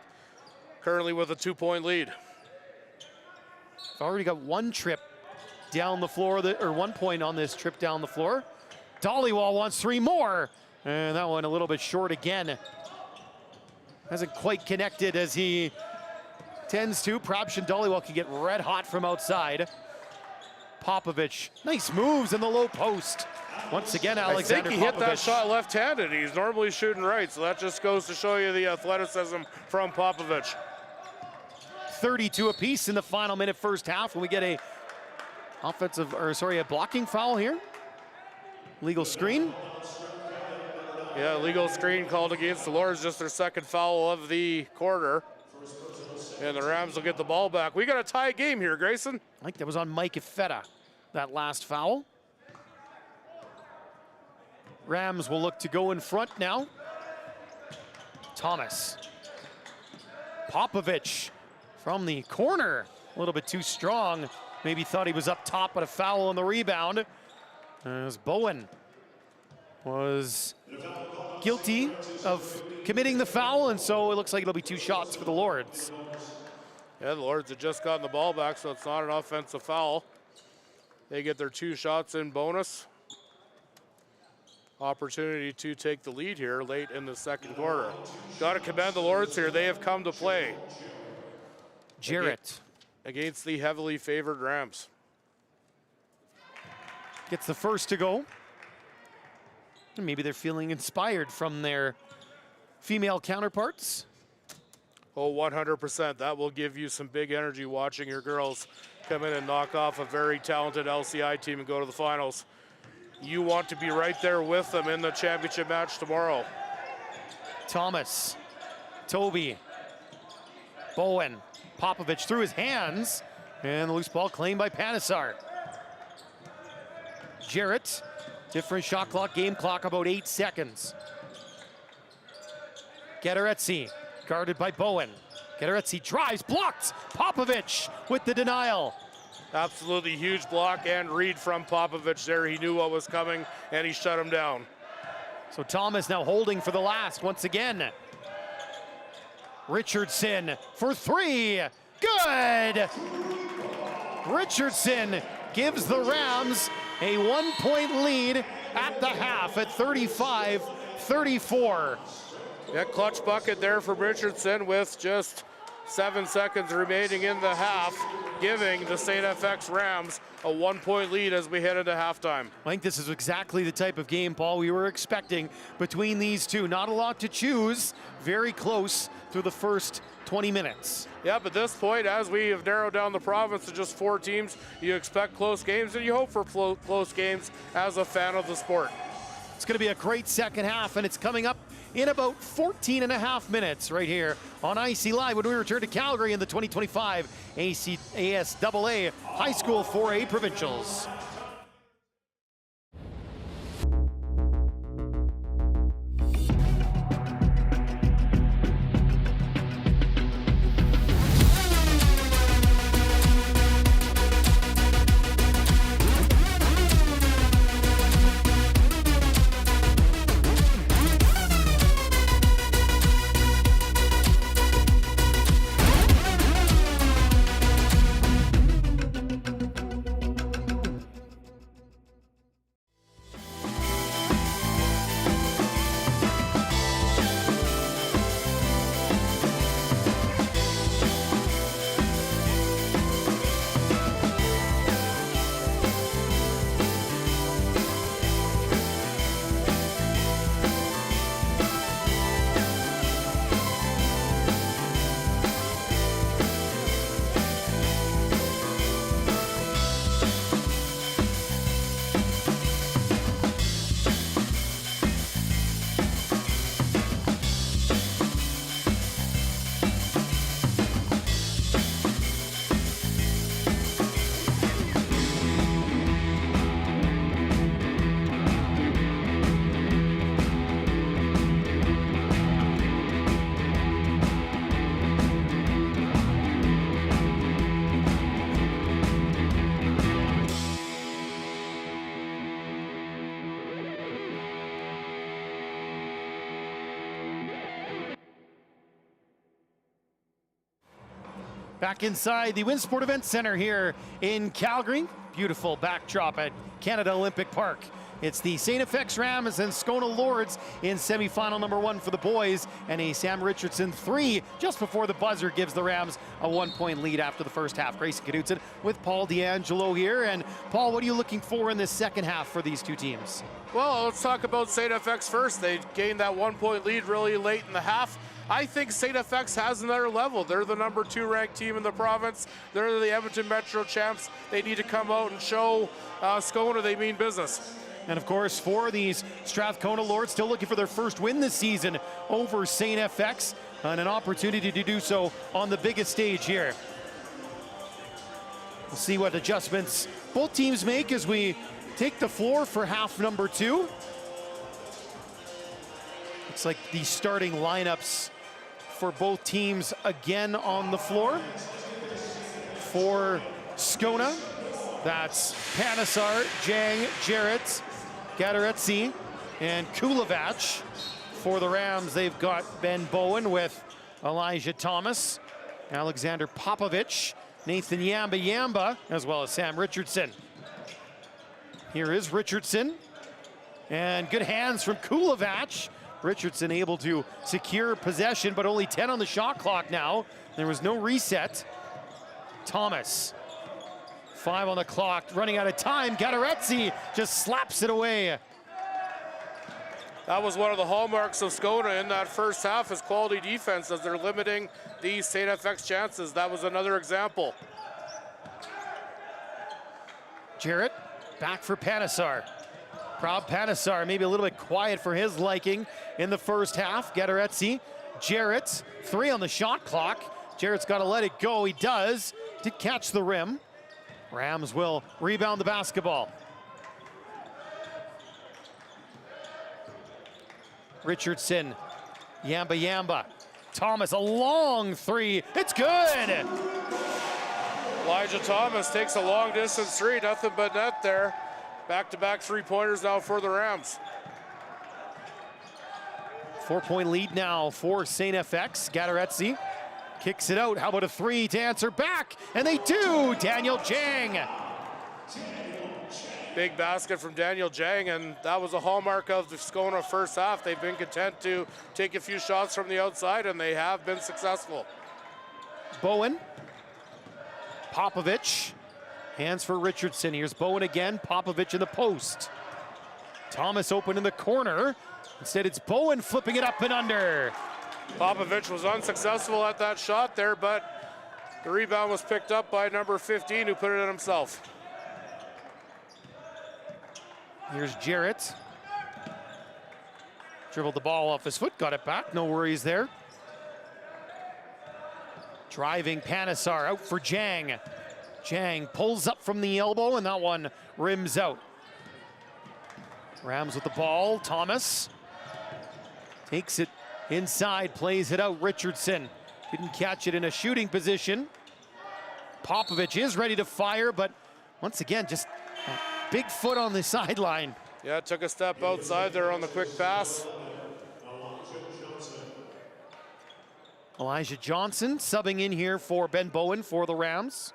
Currently with a 2-point lead. They've already got one trip down the floor, or 1 point on this trip down the floor. Dhaliwal wants 3 more, and that one a little bit short again. Hasn't quite connected as he tends to. Prabshin Dhaliwal can get red hot from outside. Popovich, nice moves in the low post. Once again, Alexander I think he hit that Popovich. shot left-handed. He's normally shooting right, so that just goes to show you the athleticism from Popovich. 32 apiece in the final minute first half when we get a blocking foul here. Legal screen. Yeah, legal screen called against the Lords, just their second foul of the quarter. And the Rams will get the ball back. We got a tie game here, Grayson. I think that was on Mike Ifeta, that last foul. Rams will look to go in front now. Thomas. Popovich from the corner. A little bit too strong. Maybe thought he was up top, but a foul on the rebound. As Bowen was guilty of committing the foul, and so it looks like it'll be 2 shots for the Lords. Yeah, the Lords have just gotten the ball back, so it's not an offensive foul. They get their 2 shots in bonus. Opportunity to take the lead here late in the second quarter. Got to commend the Lords here. They have come to play. Jarrett against the heavily favored Rams. Gets the first to go. And maybe they're feeling inspired from their female counterparts. Oh, 100%. That will give you some big energy watching your girls come in and knock off a very talented LCI team and go to the finals. You want to be right there with them in the championship match tomorrow. Thomas, Toby, Bowen, Popovich through his hands, and the loose ball claimed by Panisar. Jarrett, different shot clock, game clock, about 8 seconds. Gederetsi, guarded by Bowen. Gederetsi drives, blocked. Popovich with the denial. Absolutely huge block and read from Popovich there. He knew what was coming and he shut him down. So Thomas now holding for the last once again. Richardson for 3, good! Richardson gives the Rams a 1-point lead at the half at 35-34. Yeah, clutch bucket there for Richardson with just 7 seconds remaining in the half, giving the St. FX Rams a 1-point lead as we head into halftime. I think this is exactly the type of game, Paul, we were expecting between these two. Not a lot to choose, very close through the first 20 minutes. Yeah, but at this point, as we have narrowed down the province to just 4 teams, you expect close games and you hope for close games as a fan of the sport. It's going to be a great second half, and it's coming up in about 14 and a half minutes right here on IC Live when we return to Calgary in the 2025 ASAA High School 4A Provincials. Back inside the Winsport Event Center here in Calgary. Beautiful backdrop at Canada Olympic Park. It's the St. FX Rams and Strathcona Lords in semifinal number 1 for the boys, and a Sam Richardson 3 just before the buzzer gives the Rams a 1-point lead after the first half. Grayson Knudsen with Paul D'Angelo here. And Paul, what are you looking for in this second half for these two teams? Well, let's talk about St. FX first. They gained that 1-point lead really late in the half. I think St. FX has another level. They're the number 2 ranked team in the province. They're the Edmonton Metro champs. They need to come out and show Strathcona they mean business. And of course, for these Strathcona Lords, still looking for their first win this season over St. FX, and an opportunity to do so on the biggest stage here. We'll see what adjustments both teams make as we take the floor for half number 2. Looks like the starting lineups for both teams again on the floor. For Strathcona, that's Panesar, Jang, Jarrett, Gadaretsi, and Kulovac. For the Rams, they've got Ben Bowen with Elijah Thomas, Alexander Popovich, Nathan Yamba, as well as Sam Richardson. Here is Richardson, and good hands from Kulovac. Richardson able to secure possession, but only 10 on the shot clock now. There was no reset. Thomas, 5 on the clock, running out of time. Gadaretsi just slaps it away. That was one of the hallmarks of Strathcona in that first half, is quality defense as they're limiting these St. FX chances. That was another example. Jarrett back for Panesar. Proud Panesar, maybe a little bit quiet for his liking in the first half. Gadaretsi, Jarrett, 3 on the shot clock. Jarrett's got to let it go. He does. Did catch the rim. Rams will rebound the basketball. Richardson, Yamba. Thomas, a long 3. It's good. Elijah Thomas takes a long distance 3, nothing but net there. Back-to-back 3-pointers now for the Rams. 4-point lead now for St. FX. Gadaretsi kicks it out. How about a 3 to answer back? And they do. Daniel Jang. Big basket from Daniel Jang, and that was a hallmark of the Strathcona first half. They've been content to take a few shots from the outside, and they have been successful. Bowen. Popovich. Hands for Richardson. Here's Bowen again. Popovich in the post. Thomas open in the corner. Instead, it's Bowen flipping it up and under. Popovich was unsuccessful at that shot there, but the rebound was picked up by number 15, who put it in himself. Here's Jarrett. Dribbled the ball off his foot, got it back. No worries there. Driving Panesar out for Jang. Jang pulls up from the elbow, and that one rims out. Rams with the ball. Thomas takes it inside, plays it out. Richardson didn't catch it in a shooting position. Popovich is ready to fire, but once again, just a big foot on the sideline. Yeah, took a step outside there on the quick pass. Elijah Johnson subbing in here for Ben Bowen for the Rams.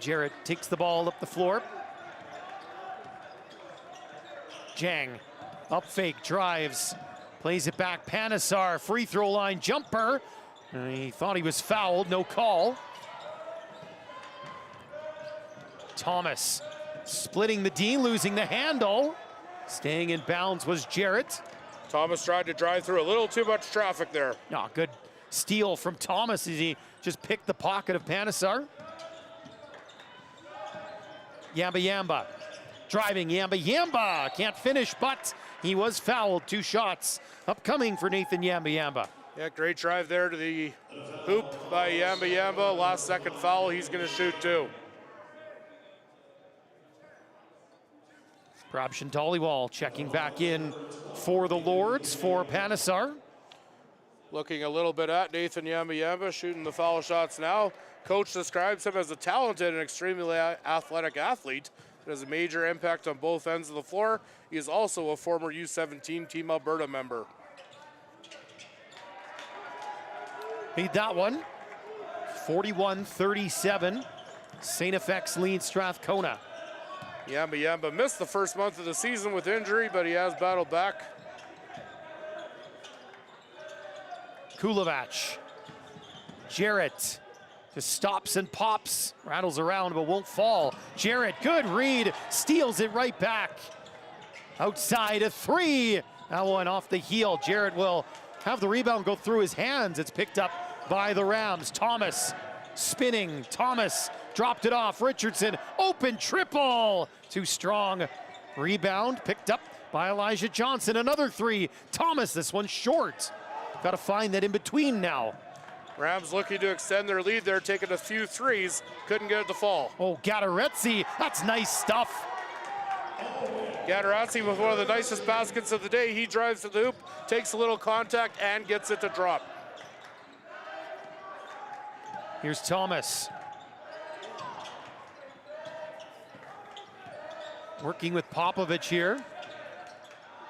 Jarrett takes the ball up the floor. Jang, up fake, drives, plays it back. Panesar, free throw line jumper. He thought he was fouled, no call. Thomas splitting the D, losing the handle. Staying in bounds was Jarrett. Thomas tried to drive through a little too much traffic there. Oh, good steal from Thomas as he just picked the pocket of Panesar. Yamba. Driving, Yamba. Can't finish, but he was fouled. 2 shots upcoming for Nathan Yamba. Yeah, great drive there to the hoop by Yamba. Last second foul, he's gonna shoot 2. Prabshan Dhaliwal checking back in for the Lords for Panesar. Looking a little bit at Nathan Yamba, shooting the foul shots now. Coach describes him as a talented and extremely athletic athlete that has a major impact on both ends of the floor. He is also a former U17 Team Alberta member. Made that one. 41-37. St. FX leads Strathcona. Yamba missed the first month of the season with injury, but he has battled back. Kulovac. Jarrett just stops and pops, rattles around but won't fall. Jarrett, good read, steals it right back. Outside a three. That one off the heel. Jarrett will have the rebound go through his hands. It's picked up by the Rams. Thomas spinning. Thomas dropped it off. Richardson, open triple. Too strong. Rebound picked up by Elijah Johnson. Another three. Thomas, this one short. Got to find that in between now. Rams looking to extend their lead there, taking a few threes. Couldn't get it to fall. Oh, Gadaretsi, that's nice stuff. Gadaretsi with one of the nicest baskets of the day. He drives to the hoop, takes a little contact, and gets it to drop. Here's Thomas. Working with Popovich here.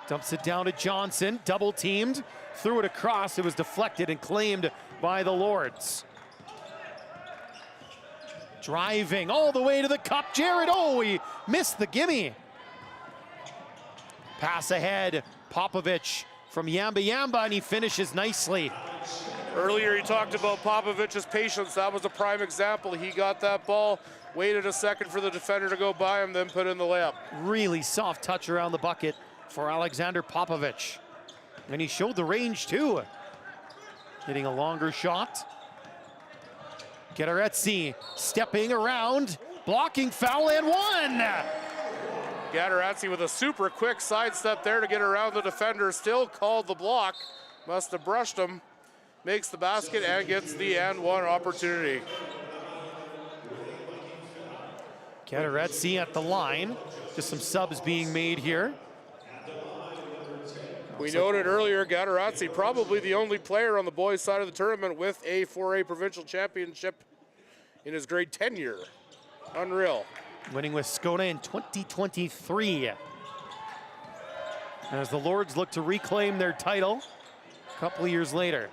Dumps it down to Johnson, double teamed, threw it across. It was deflected and claimed by the Lords. Driving all the way to the cup, Jared. Oh, he missed the gimme. Pass ahead, Popovich from Yamba, and he finishes nicely. Earlier he talked about Popovich's patience. That was a prime example. He got that ball, waited a second for the defender to go by him, then put in the layup. Really soft touch around the bucket for Alexander Popovich. And he showed the range too. Hitting a longer shot. Gadaretsi stepping around, blocking foul and one. Gadaretsi with a super quick sidestep there to get around the defender. Still called the block. Must have brushed him. Makes the basket and gets the and one opportunity. Gadaretsi at the line. Just some subs being made here. We noted earlier, Gadaretsi probably the only player on the boys' side of the tournament with a 4A provincial championship in his grade 10 year. Unreal. Winning with Skona in 2023. As the Lords look to reclaim their title a couple of years later.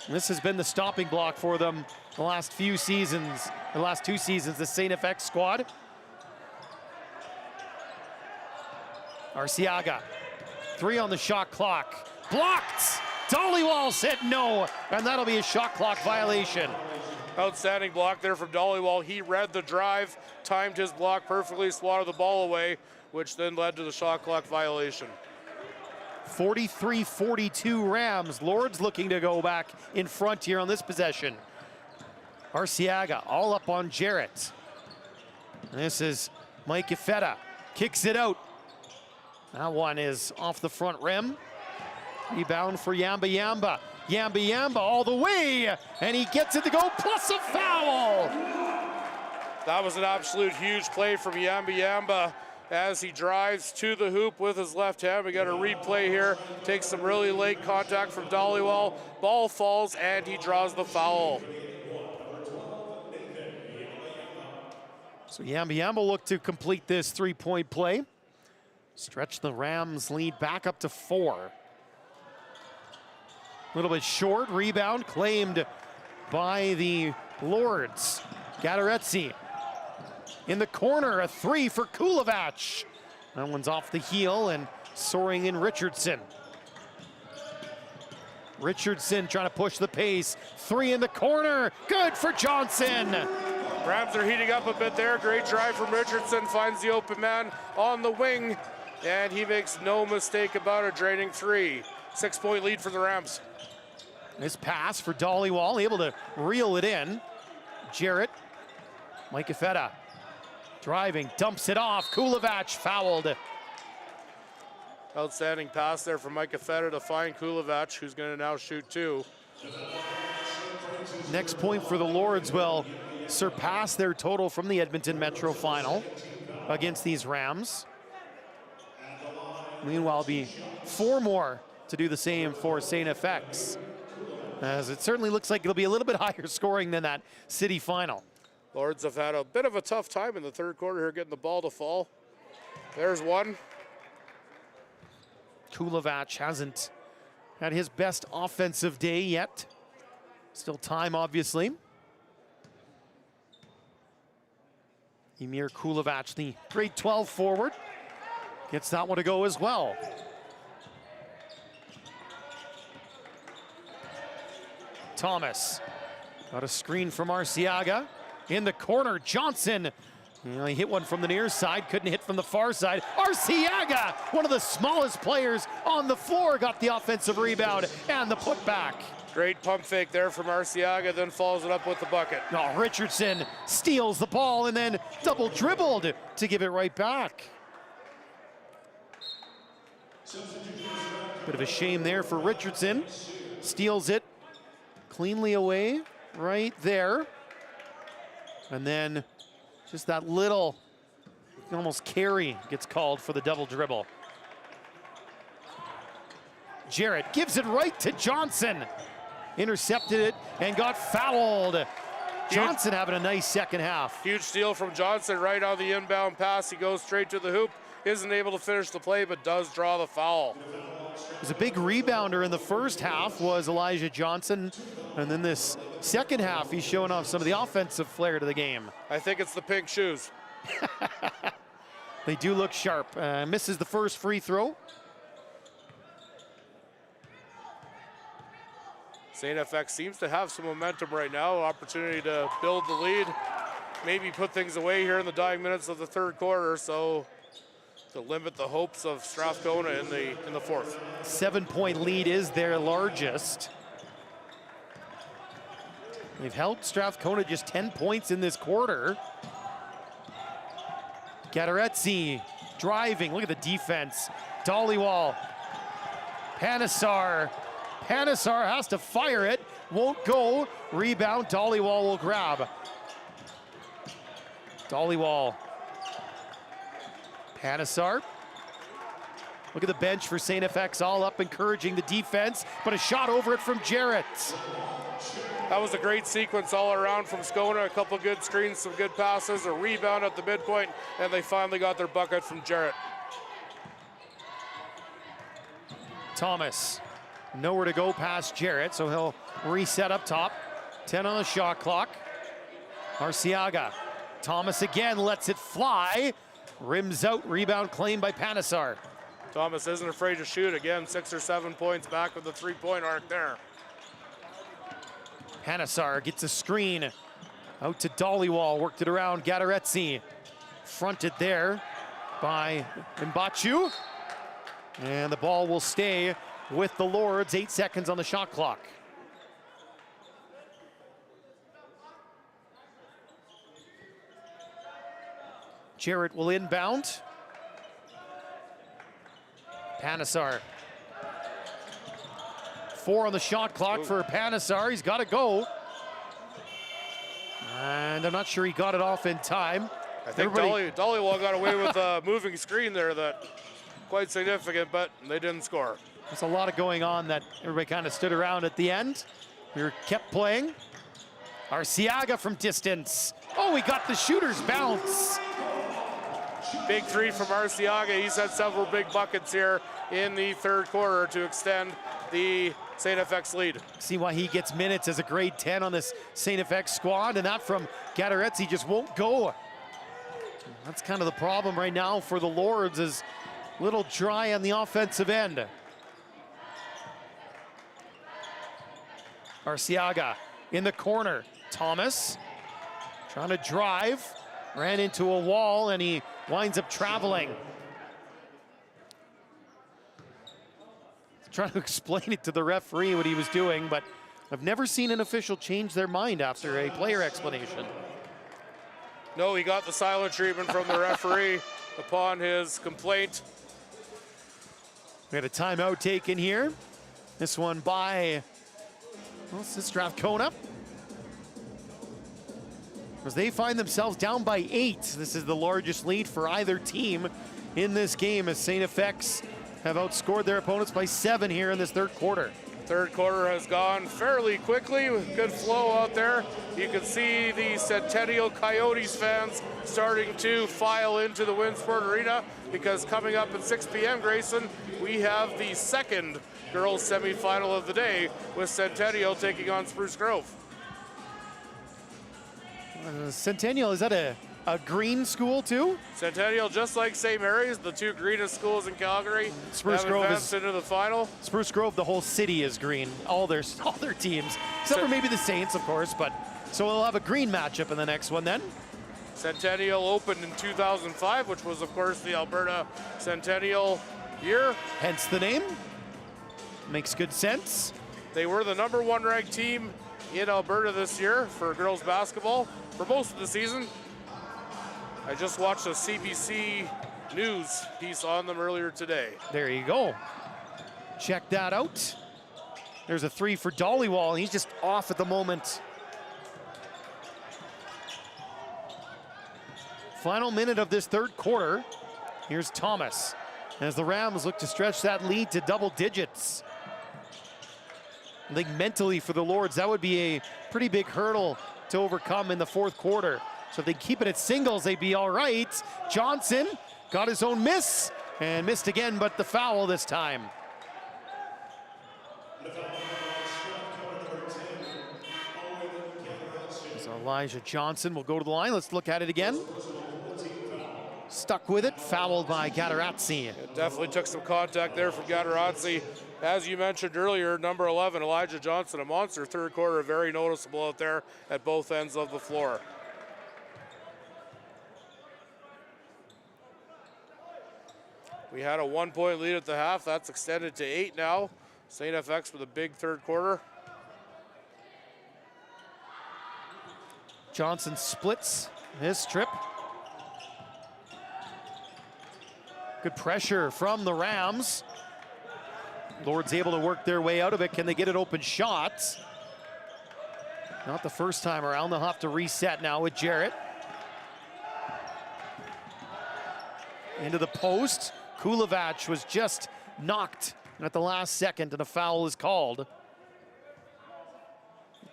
And this has been the stopping block for them the last few seasons, the last two seasons, the St. FX squad. Arciaga, three on the shot clock. Blocked! Dollywall said no, and that'll be a shot clock violation. Outstanding block there from Dollywall. He read the drive, timed his block perfectly, swatted the ball away, which then led to the shot clock violation. 43-42 Rams. Lords looking to go back in front here on this possession. Arciaga all up on Jarrett. This is Mike Ifeta. Kicks it out. That one is off the front rim. Rebound for Yamba. Yamba all the way, and he gets it to go, plus a foul! That was an absolute huge play from Yamba as he drives to the hoop with his left hand. We got a replay here. Takes some really late contact from Dollywall. Ball falls, and he draws the foul. So Yamba look to complete this three-point play. Stretch the Rams lead back up to 4. A little bit short, rebound claimed by the Lords. Gadaretsi in the corner, a three for Kulovac. That one's off the heel and soaring in Richardson. Richardson trying to push the pace. Three in the corner, good for Johnson. Rams are heating up a bit there. Great drive from Richardson, finds the open man on the wing, and he makes no mistake about it, draining three. 6-point lead for the Rams. This pass for Dollywall, able to reel it in. Jarrett, Mike Ifeta, driving, dumps it off. Kulovac fouled. Outstanding pass there from Mike Ifeta to find Kulovac, who's going to now shoot two. Next point for the Lords will surpass their total from the Edmonton Metro final against these Rams. Meanwhile, be 4 more to do the same for St. FX, as it certainly looks like it'll be a little bit higher scoring than that city final. Lords have had a bit of a tough time in the third quarter here getting the ball to fall. There's one. Kulovac hasn't had his best offensive day yet. Still time, obviously. Emir Kulovac, the grade 12 forward, gets that one to go as well. Thomas got a screen from Arciaga. In the corner, Johnson. He hit one from the near side, couldn't hit from the far side. Arciaga, one of the smallest players on the floor, got the offensive rebound and the putback. Great pump fake there from Arciaga, then follows it up with the bucket. Oh, Richardson steals the ball and then double dribbled to give it right back. Bit of a shame there for Richardson. Steals it cleanly away right there. And then just that little, almost carry gets called for the double dribble. Jarrett gives it right to Johnson. Intercepted it and got fouled. Johnson having a nice second half. Huge steal from Johnson right on the inbound pass. He goes straight to the hoop. Isn't able to finish the play, but does draw the foul. It was a big rebounder in the first half, was Elijah Johnson. And then this second half, he's showing off some of the offensive flair to the game. I think it's the pink shoes. They do look sharp. Misses the first free throw. St. FX seems to have some momentum right now. Opportunity to build the lead. Maybe put things away here in the dying minutes of the third quarter. So to limit the hopes of Strathcona in the fourth. 7-point lead is their largest. They've held Strathcona just 10 points in this quarter. Gadaretse driving, look at the defense. Dollywall, Panesar. Panesar has to fire it, won't go. Rebound, Dollywall will grab. Dollywall. Panesar. Look at the bench for St. FX, all up encouraging the defense, but a shot over it from Jarrett. That was a great sequence all around from Skona. A couple good screens, some good passes, a rebound at the midpoint, and they finally got their bucket from Jarrett. Thomas, nowhere to go past Jarrett, so he'll reset up top. 10 on the shot clock. Arciaga. Thomas again lets it fly. Rims out, rebound claimed by Panesar. Thomas isn't afraid to shoot. Again, 6 or 7 points back with the three-point arc there. Panesar gets a screen. Out to Dollywall, worked it around. Gadaretse fronted there by Mbachu. And the ball will stay with the Lords. 8 seconds on the shot clock. Jarrett will inbound. Panesar. 4 on the shot clock for Panesar. He's got to go. And I'm not sure he got it off in time. I think Dollywall got away with a moving screen there that quite significant, but they didn't score. There's a lot of going on that everybody kind of stood around at the end. We kept playing. Arciaga from distance. Oh, he got the shooter's bounce. Big three from Arciaga. He's had several big buckets here in the third quarter to extend the St. FX lead. See why he gets minutes as a grade 10 on this St. FX squad, and that from Gadaretse just won't go. That's kind of the problem right now for the Lords, is a little dry on the offensive end. Arciaga in the corner. Thomas trying to drive, ran into a wall, and he winds up traveling. Trying to explain it to the referee what he was doing, but I've never seen an official change their mind after a player explanation. No, he got the silent treatment from the referee upon his complaint. We had a timeout taken here. This one by, well, this is Strathcona. As they find themselves down by 8. This is the largest lead for either team in this game, as St. FX have outscored their opponents by 7 here in this third quarter. Third quarter has gone fairly quickly with good flow out there. You can see the Centennial Coyotes fans starting to file into the Winsport Arena, because coming up at 6 p.m., Grayson, we have the second girls semifinal of the day with Centennial taking on Spruce Grove. Centennial, is that a green school too? Centennial, just like St. Mary's, the two greenest schools in Calgary, Spruce Grove advanced into the final. Spruce Grove, the whole city is green. All their teams, except for maybe the Saints, of course. But so we'll have a green matchup in the next one then. Centennial opened in 2005, which was, of course, the Alberta Centennial year. Hence the name. Makes good sense. They were the #1 ranked team in Alberta this year for girls basketball for most of the season. I just watched a CBC News piece on them earlier today. There you go. Check that out. There's a 3 for Dollywall, and he's just off at the moment. Final minute of this third quarter. Here's Thomas as the Rams look to stretch that lead to double digits. I think mentally for the Lords, that would be a pretty big hurdle to overcome in the fourth quarter. So if they keep it at singles, they'd be all right. Johnson got his own miss and missed again, but the foul this time. So Elijah Johnson will go to the line. Let's look at it again. Stuck with it, fouled by Gatarazzi. It definitely took some contact there from Gatarazzi. As you mentioned earlier, number 11, Elijah Johnson, a monster third quarter, very noticeable out there at both ends of the floor. We had a 1-point lead at the half. That's extended to 8 now. St. FX with a big third quarter. Johnson splits his trip. Good pressure from the Rams. Lords able to work their way out of it. Can they get an open shot? Not the first time around. They'll have to reset now with Jarrett. Into the post. Kulovac was just knocked at the last second and a foul is called.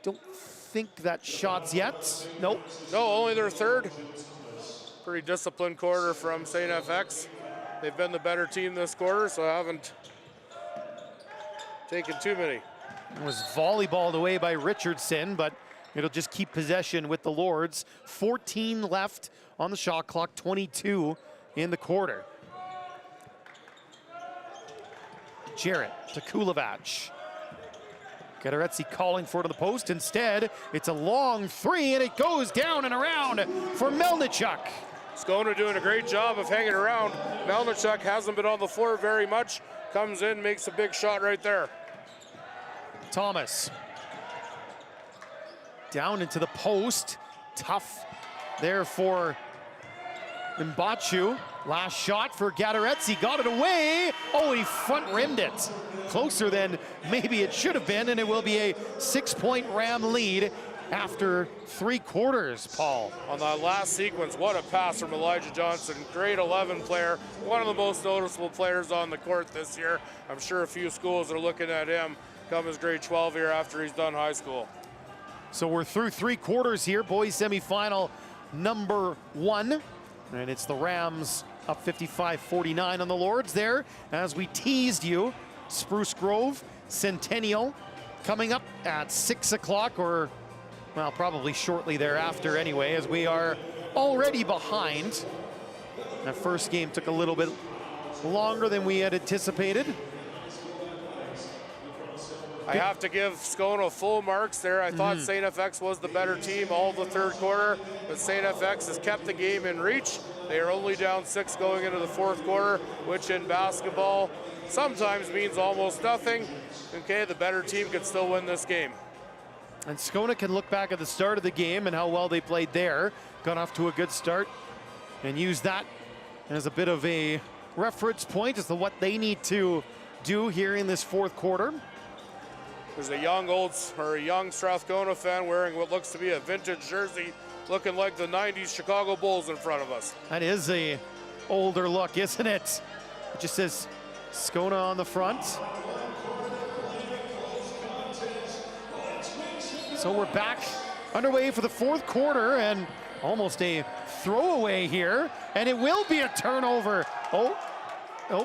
Don't think that shot's yet. Nope. No, only their third. Pretty disciplined quarter from St. FX. They've been the better team this quarter, so I haven't taken too many. It was volleyballed away by Richardson, but it'll just keep possession with the Lords. 14 left on the shot clock, 22 in the quarter. Jarrett to Kulovac. Gatarazzi calling for it to the post. Instead, it's a long 3, and it goes down and around for Melnichuk. Strathcona doing a great job of hanging around. Melnichuk hasn't been on the floor very much. Comes in, makes a big shot right there. Thomas. Down into the post. Tough there for Mbachu. Last shot for Gatarazzi. Got it away. Oh, he front rimmed it. Closer than maybe it should have been, and it will be a 6-point Ram lead after 3 quarters, Paul. On that last sequence, what a pass from Elijah Johnson. Grade 11 player, one of the most noticeable players on the court this year. I'm sure a few schools are looking at him come his grade 12 year after he's done high school. So we're through 3 quarters here, boys semifinal number 1. And it's the Rams up 55-49 on the Lords there. As we teased you, Spruce Grove, Centennial coming up at 6 o'clock, or well, probably shortly thereafter anyway, as we are already behind. That first game took a little bit longer than we had anticipated. I have to give Strathcona full marks there. I thought St. FX was the better team all the third quarter, but St. FX has kept the game in reach. They are only down 6 going into the fourth quarter, which in basketball sometimes means almost nothing. Okay, the better team could still win this game. And Strathcona can look back at the start of the game and how well they played there. Got off to a good start and use that as a bit of a reference point as to what they need to do here in this fourth quarter. There's a young Strathcona fan wearing what looks to be a vintage jersey, looking like the 90s Chicago Bulls in front of us. That is a older look, isn't it? It just says Strathcona on the front. So we're back underway for the fourth quarter, and almost a throwaway here, and it will be a turnover. Oh,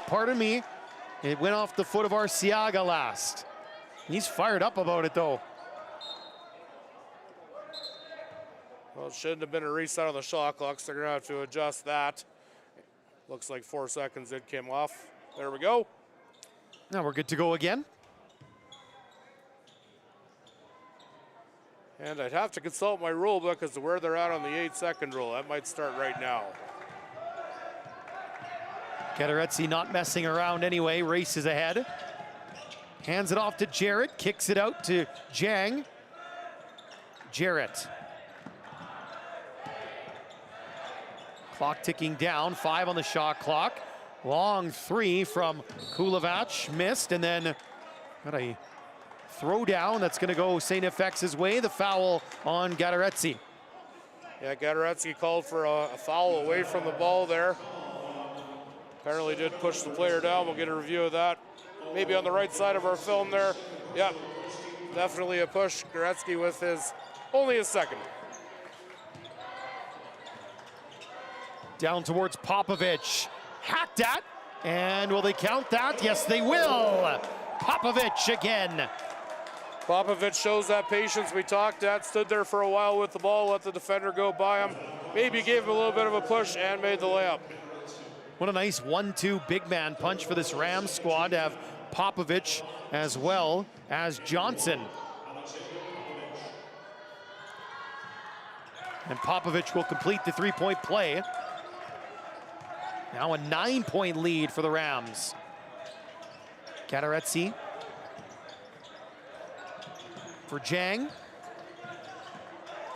pardon me. It went off the foot of ASAA last. He's fired up about it though. Well, it shouldn't have been a reset on the shot clock, so they're gonna have to adjust that. Looks like 4 seconds it came off. There we go. Now we're good to go again. And I'd have to consult my rule book as to where they're at on the 8-second rule. That might start right now. Gateretsy not messing around anyway, races ahead. Hands it off to Jarrett, kicks it out to Jang. Jarrett. Clock ticking down, 5 on the shot clock. Long 3 from Kulevac, missed, and then got a throw down that's gonna go St. FX's way, the foul on Gateretsy. Yeah, Gateretsy called for a foul away from the ball there. Apparently did push the player down. We'll get a review of that. Maybe on the right side of our film there. Yep, definitely a push. Gateretsy with only his second. Down towards Popovich, hacked at, and will they count that? Yes, they will. Popovich again. Popovich shows that patience we talked at, stood there for a while with the ball, let the defender go by him, maybe gave him a little bit of a push and made the layup. What a nice 1-2 big man punch for this Rams squad to have Popovich as well as Johnson. And Popovich will complete the 3-point play. Now a 9-point lead for the Rams. Gateretsy for Jang.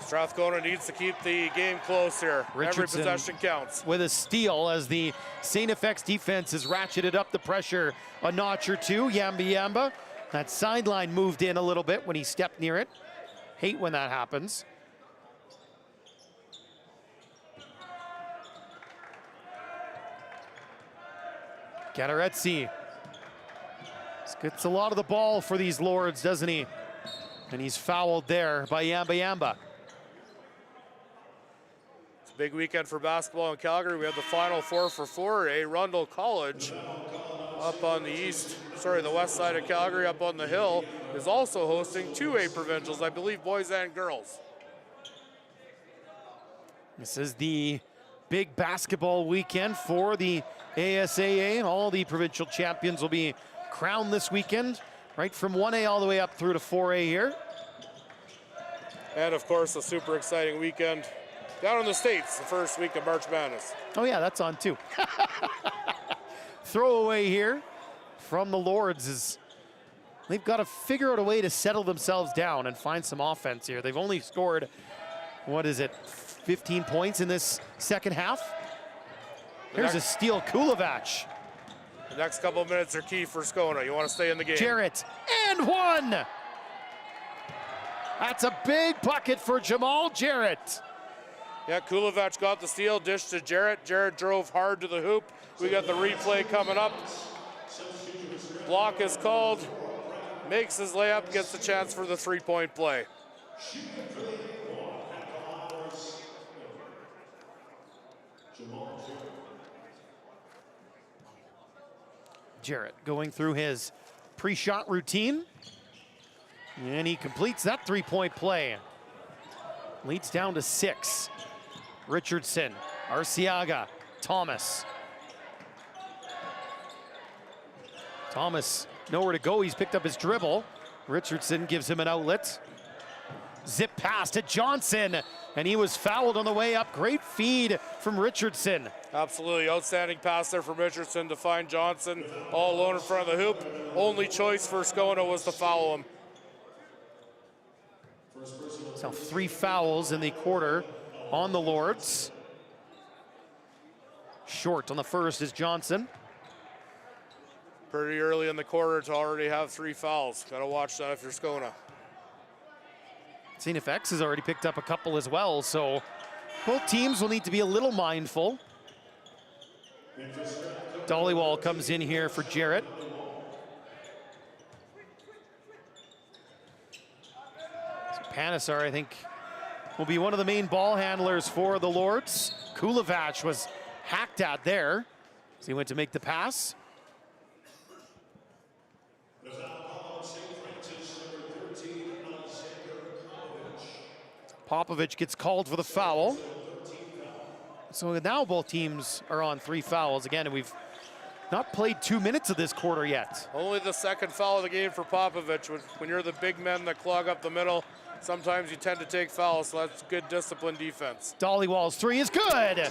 Strathcona needs to keep the game close here. Richardson every possession counts. With a steal as the St. FX defense has ratcheted up the pressure a notch or two. Yamba. That sideline moved in a little bit when he stepped near it. Hate when that happens. Gateretsy gets a lot of the ball for these Lords, doesn't he? And he's fouled there by Yamba. It's a big weekend for basketball in Calgary. We have the final 4-for-4. Arundel College up on the west side of Calgary, up on the hill, is also hosting 2A provincials, I believe boys and girls. This is the big basketball weekend for the ASAA. All the provincial champions will be crowned this weekend, right from 1A all the way up through to 4A here. And of course, a super exciting weekend down in the States, the first week of March Madness. Oh yeah, that's on too. Throwaway here from the Lords is they've got to figure out a way to settle themselves down and find some offense here. They've only scored, 15 points in this second half. Here's a steal, Kulevac. The next couple of minutes are key for Skona. You want to stay in the game. Jarrett, and one! That's a big bucket for Jamal Jarrett. Yeah, Kulevac got the steal, dish to Jarrett. Jarrett drove hard to the hoop. We got the replay coming up. Block is called, makes his layup, gets the chance for the 3-point play. Jarrett going through his pre-shot routine. And he completes that 3-point play. Leads down to 6. Richardson, ASAA, Thomas. Thomas, nowhere to go. He's picked up his dribble. Richardson gives him an outlet. Zip pass to Johnson, and he was fouled on the way up. Great feed from Richardson. Absolutely outstanding pass there from Richardson to find Johnson all alone in front of the hoop. Only choice for Skona was to foul him. So 3 fouls in the quarter on the Lords. Short on the first is Johnson. Pretty early in the quarter to already have 3 fouls. Got to watch that if you're Skona. St. FX has already picked up a couple as well, so both teams will need to be a little mindful. Dollywall comes in here for Jarrett. So Panisar, I think, will be one of the main ball handlers for the Lords. Kulevac was hacked at there as he went to make the pass. Popovich gets called for the foul. So now both teams are on 3 fouls again, and we've not played 2 minutes of this quarter yet. Only the second foul of the game for Popovich. When you're the big men that clog up the middle, sometimes you tend to take fouls, so that's good disciplined defense. Dollywall's 3 is good.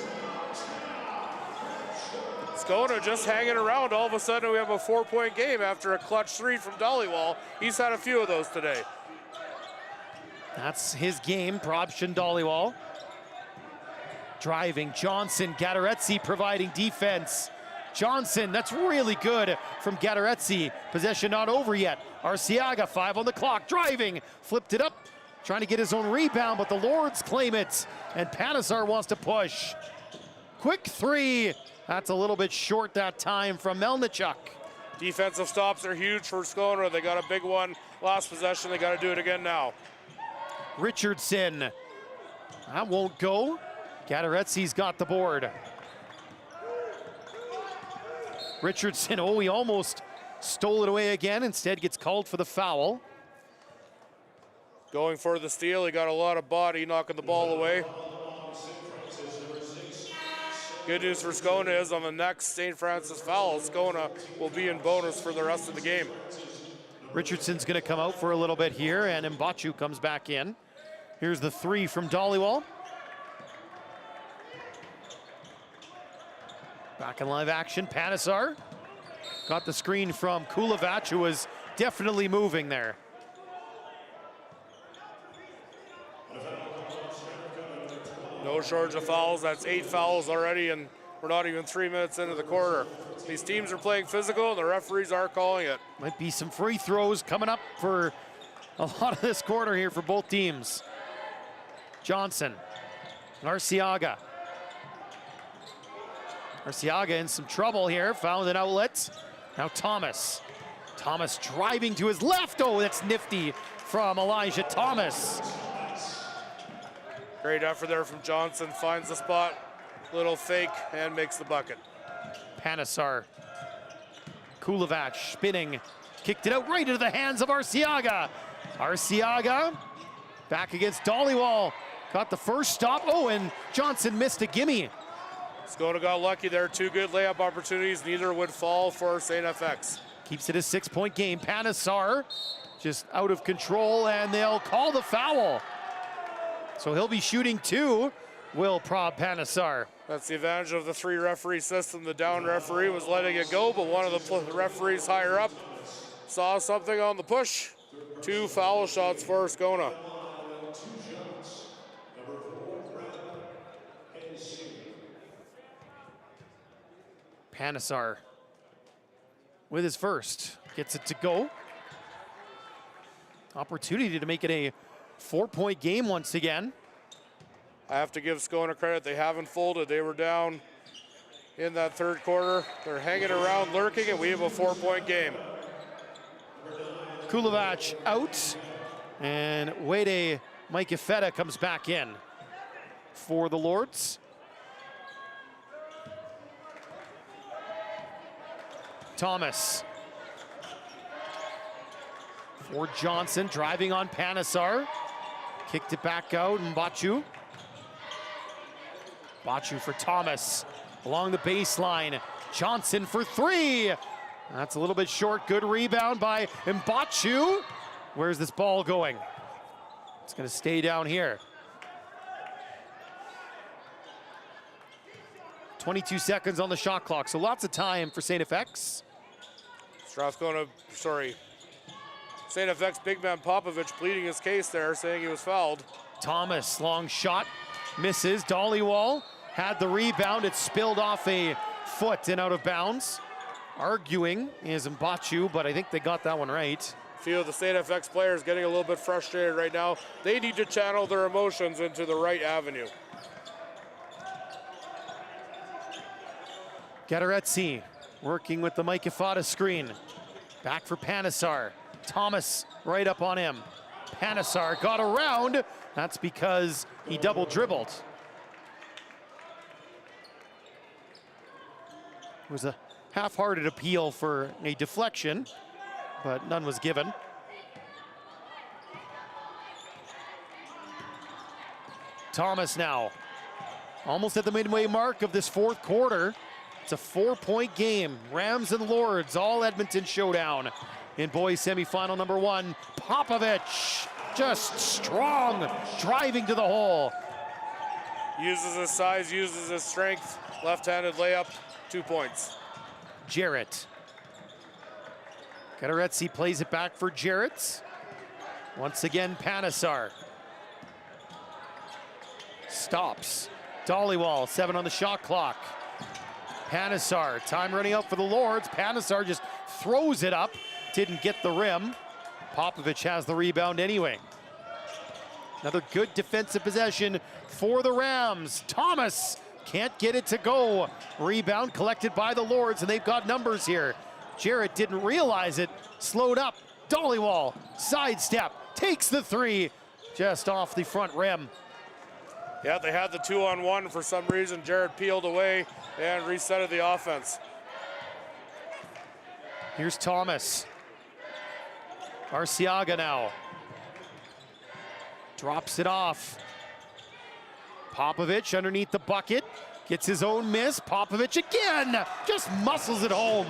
Strathcona just hanging around. All of a sudden we have a 4-point game after a clutch 3 from Dollywall. He's had a few of those today. That's his game, Probshin Dollywall. Driving, Johnson, Gadaretse providing defense. Johnson, that's really good from Gadaretse. Possession not over yet. Arciaga, 5 on the clock, driving, flipped it up, trying to get his own rebound, but the Lords claim it, and Panisar wants to push. Quick 3, that's a little bit short that time from Melnichuk. Defensive stops are huge for Strathcona. They got a big one last possession. They got to do it again now. Richardson, that won't go. Gadaretse's got the board. Richardson, oh, he almost stole it away again. Instead gets called for the foul. Going for the steal, he got a lot of body, knocking the ball away. Good news for Strathcona is on the next St. Francis foul, Strathcona will be in bonus for the rest of the game. Richardson's gonna come out for a little bit here, and Mbachu comes back in. Here's the 3 from Dollywall. Back in live action, Panisar got the screen from Kulovac, who was definitely moving there. No shortage of fouls. That's 8 fouls already, and we're not even 3 minutes into the quarter. These teams are playing physical, and the referees are calling it. Might be some free throws coming up for a lot of this quarter here for both teams. Johnson, Arciaga. Arciaga in some trouble here, found an outlet. Now Thomas. Thomas driving to his left. Oh, that's nifty from Elijah Thomas. Great effort there from Johnson, finds the spot, little fake, and makes the bucket. Panisar. Kulovac spinning, kicked it out right into the hands of Arciaga. Arciaga back against Dollywall. Got the first stop. Oh, and Johnson missed a gimme. Strathcona got lucky there. 2 good layup opportunities. Neither would fall for St. FX. Keeps it a 6-point game. Panisar just out of control, and they'll call the foul. So he'll be shooting 2, will Prob Panisar. That's the advantage of the 3-referee system. The down referee was letting it go, but one of the referees higher up saw something on the push. 2 foul shots for Strathcona. Panisar with his first, gets it to go. Opportunity to make it a 4-point game once again. I have to give Strathcona credit. They haven't folded. They were down in that 3rd quarter. They're hanging around, lurking, and we have a 4-point game. Kulovac out, and Wade Mike Ifeta comes back in for the Lords. Thomas for Johnson, driving on Panisar. Kicked it back out, Mbachu. Mbachu for Thomas, along the baseline. Johnson for 3. That's a little bit short, good rebound by Mbachu. Where's this ball going? It's gonna stay down here. 22 seconds on the shot clock, so lots of time for St. FX. St. FX big man Popovich pleading his case there, saying he was fouled. Thomas, long shot, misses. Dollywall had the rebound. It spilled off a foot and out of bounds. Arguing is Mbachu, but I think they got that one right. Few of the St. FX players getting a little bit frustrated right now. They need to channel their emotions into the right avenue. Gadaretse working with the Mike Ifata screen. Back for Panisar. Thomas right up on him. Panisar got around. That's because he double dribbled. It was a half-hearted appeal for a deflection, but none was given. Thomas now. Almost at the midway mark of this fourth quarter. It's a 4-point game. Rams and Lords, all Edmonton showdown in boys semifinal number 1. Popovich, just strong, driving to the hole. Uses his size, uses his strength. Left-handed layup, 2 points. Jarrett. Gateretsi plays it back for Jarrett. Once again, Panisar. Stops. Dollywall, 7 on the shot clock. Panisar, time running out for the Lords. Panisar just throws it up. Didn't get the rim. Popovich has the rebound anyway. Another good defensive possession for the Rams. Thomas can't get it to go. Rebound collected by the Lords, and they've got numbers here. Jarrett didn't realize it. Slowed up. Dollywall, sidestep, takes the 3, just off the front rim. Yeah, they had the 2-on-1 for some reason. Jarrett peeled away and resetted the offense. Here's Thomas. Arciaga now. Drops it off. Popovich underneath the bucket. Gets his own miss. Popovich again. Just muscles it home.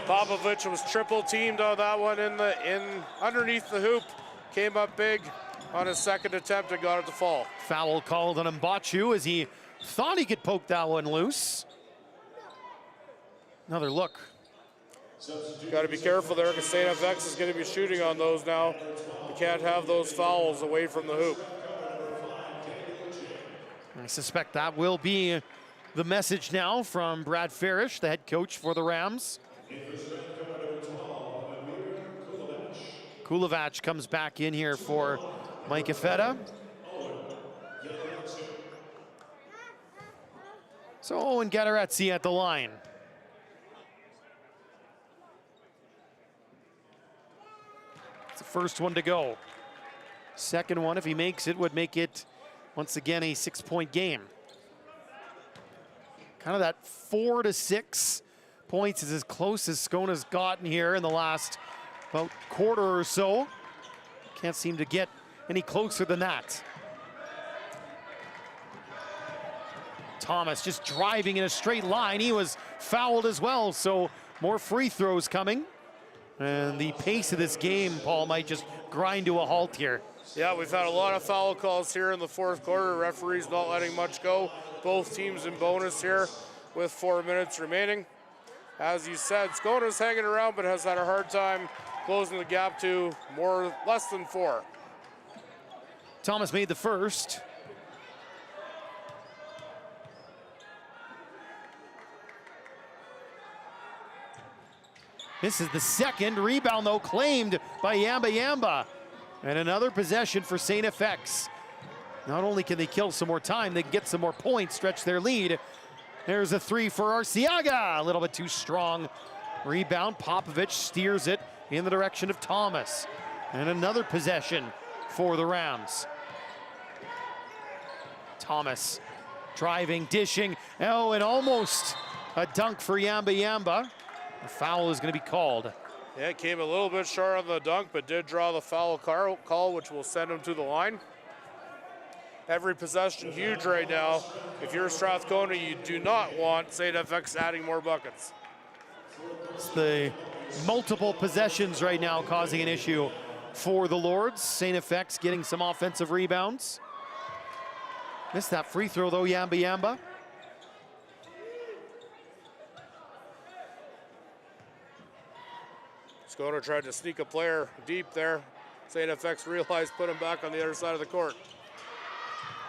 Popovich was triple teamed on that one in underneath the hoop. Came up big on his second attempt and got it to fall. Foul called on Mbachu as he thought he could poke that one loose. Another look. Got to be careful there because St. FX is going to be shooting on those now. You can't have those fouls away from the hoop. I suspect that will be the message now from Brad Farish, the head coach for the Rams. Kulovac comes back in here for Mike Ifeda. So Owen Gateretsi at the line. It's the first one to go. Second one, if he makes it, would make it once again a 6-point game. Kind of that 4 to 6 points is as close as Skona's gotten here in the last about quarter or so. Can't seem to get any closer than that. Thomas just driving in a straight line. He was fouled as well, so more free throws coming. And the pace of this game, Paul, might just grind to a halt here. Yeah, we've had a lot of foul calls here in the fourth quarter. Referees not letting much go. Both teams in bonus here with 4 minutes remaining. As you said, Skona's hanging around but has had a hard time closing the gap to less than 4. Thomas made the first. This is the second rebound, though, claimed by Yamba Yamba. And another possession for St. FX. Not only can they kill some more time, they can get some more points, stretch their lead. There's a 3 for Arciaga, a little bit too strong. Rebound, Popovich steers it in the direction of Thomas. And another possession for the Rams. Thomas driving, dishing. Oh, and almost a dunk for Yamba Yamba. A foul is going to be called. Yeah, it came a little bit short on the dunk, but did draw the foul call, which will send him to the line. Every possession huge right now. If you're Strathcona, you do not want St. FX adding more buckets. It's the multiple possessions right now causing an issue for the Lords. St. FX getting some offensive rebounds. Missed that free throw though, Yamba Yamba. Skona tried to sneak a player deep there. St. FX realized, put him back on the other side of the court.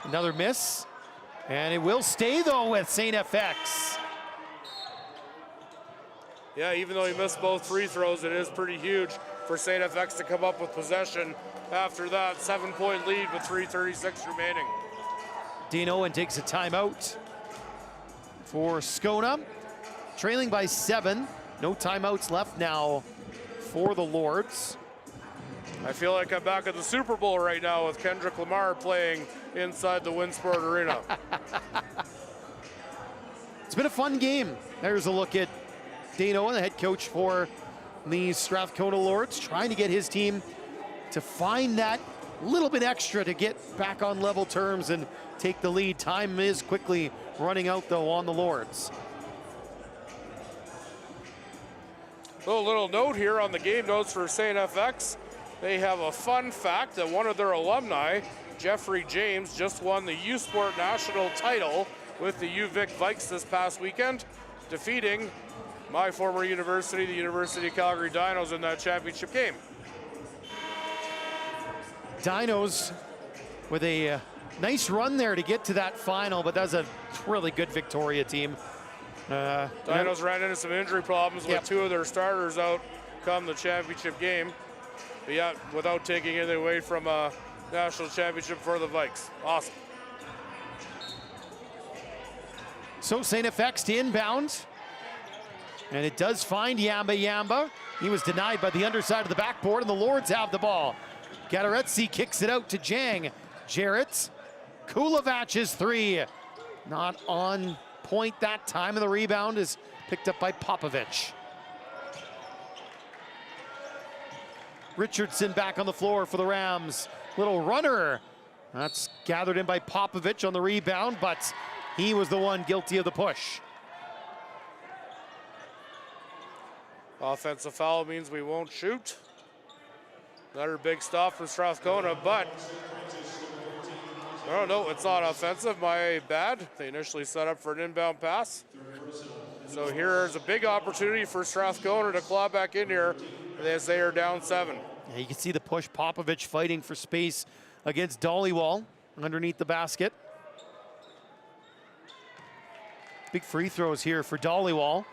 Another miss, and it will stay though with St. FX. Yeah, even though he missed both free throws, it is pretty huge for St. FX to come up with possession after that 7-point lead with 3:36 remaining. Dean Owen takes a timeout for Skona, trailing by 7. No timeouts left now for the Lords. I feel like I'm back at the Super Bowl right now with Kendrick Lamar playing inside the Winsport Arena. It's been a fun game. There's a look at Dean Owen, the head coach for the Strathcona Lords, trying to get his team to find that little bit extra to get back on level terms and take the lead. Time is quickly running out, though, on the Lords. Little note here on the game notes for St. FX. They have a fun fact that one of their alumni, Jeffrey James, just won the U Sport National title with the UVic Vikes this past weekend, defeating my former university, the University of Calgary Dinos, in that championship game. Dinos with a nice run there to get to that final, but that's a really good Victoria team. Dinos ran into some injury problems with two of their starters out come the championship game. But yeah, without taking anything away from a national championship for the Vikes. Awesome. So St. FX to inbound. And it does find Yamba. He was denied by the underside of the backboard, and the Lords have the ball. Gadaretsi kicks it out to Jang. Jarrett. Kulovac's three. Not on point that time, and the rebound is picked up by Popovich. Richardson back on the floor for the Rams. Little runner. That's gathered in by Popovich on the rebound, but he was the one guilty of the push. Offensive foul means we won't shoot. Another big stop from Strathcona, but I don't know, it's not offensive, my bad. They initially set up for an inbound pass. So here's a big opportunity for Strathcona to claw back in here as they are down 7. Yeah, you can see the push, Popovich fighting for space against Dollywall underneath the basket. Big free throws here for Dollywall.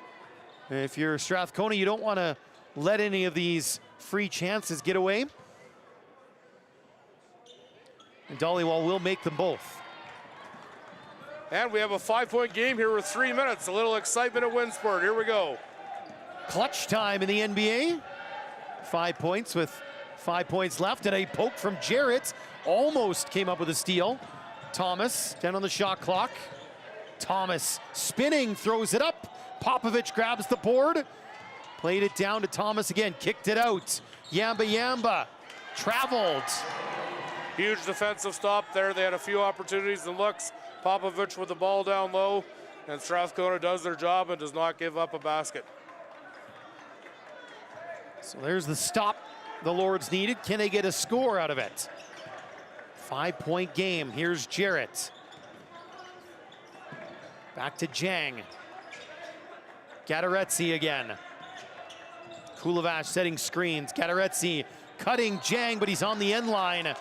If you're Strathcona, you don't want to let any of these free chances get away. And Dollywall will make them both. And we have a 5-point game here with 3 minutes. A little excitement at Winsport. Here we go. Clutch time in the NBA. 5 points with 5 points left, and a poke from Jarrett. Almost came up with a steal. Thomas down on the shot clock. Thomas spinning, throws it up. Popovich grabs the board. Played it down to Thomas again, kicked it out. Yamba traveled. Huge defensive stop there. They had a few opportunities and looks. Popovich with the ball down low, and Strathcona does their job and does not give up a basket. So there's the stop the Lords needed. Can they get a score out of it? 5-point game. Here's Jarrett. Back to Jang. Gadaretsi again. Kulovac setting screens. Gadaretsi cutting Jang, but he's on the end line.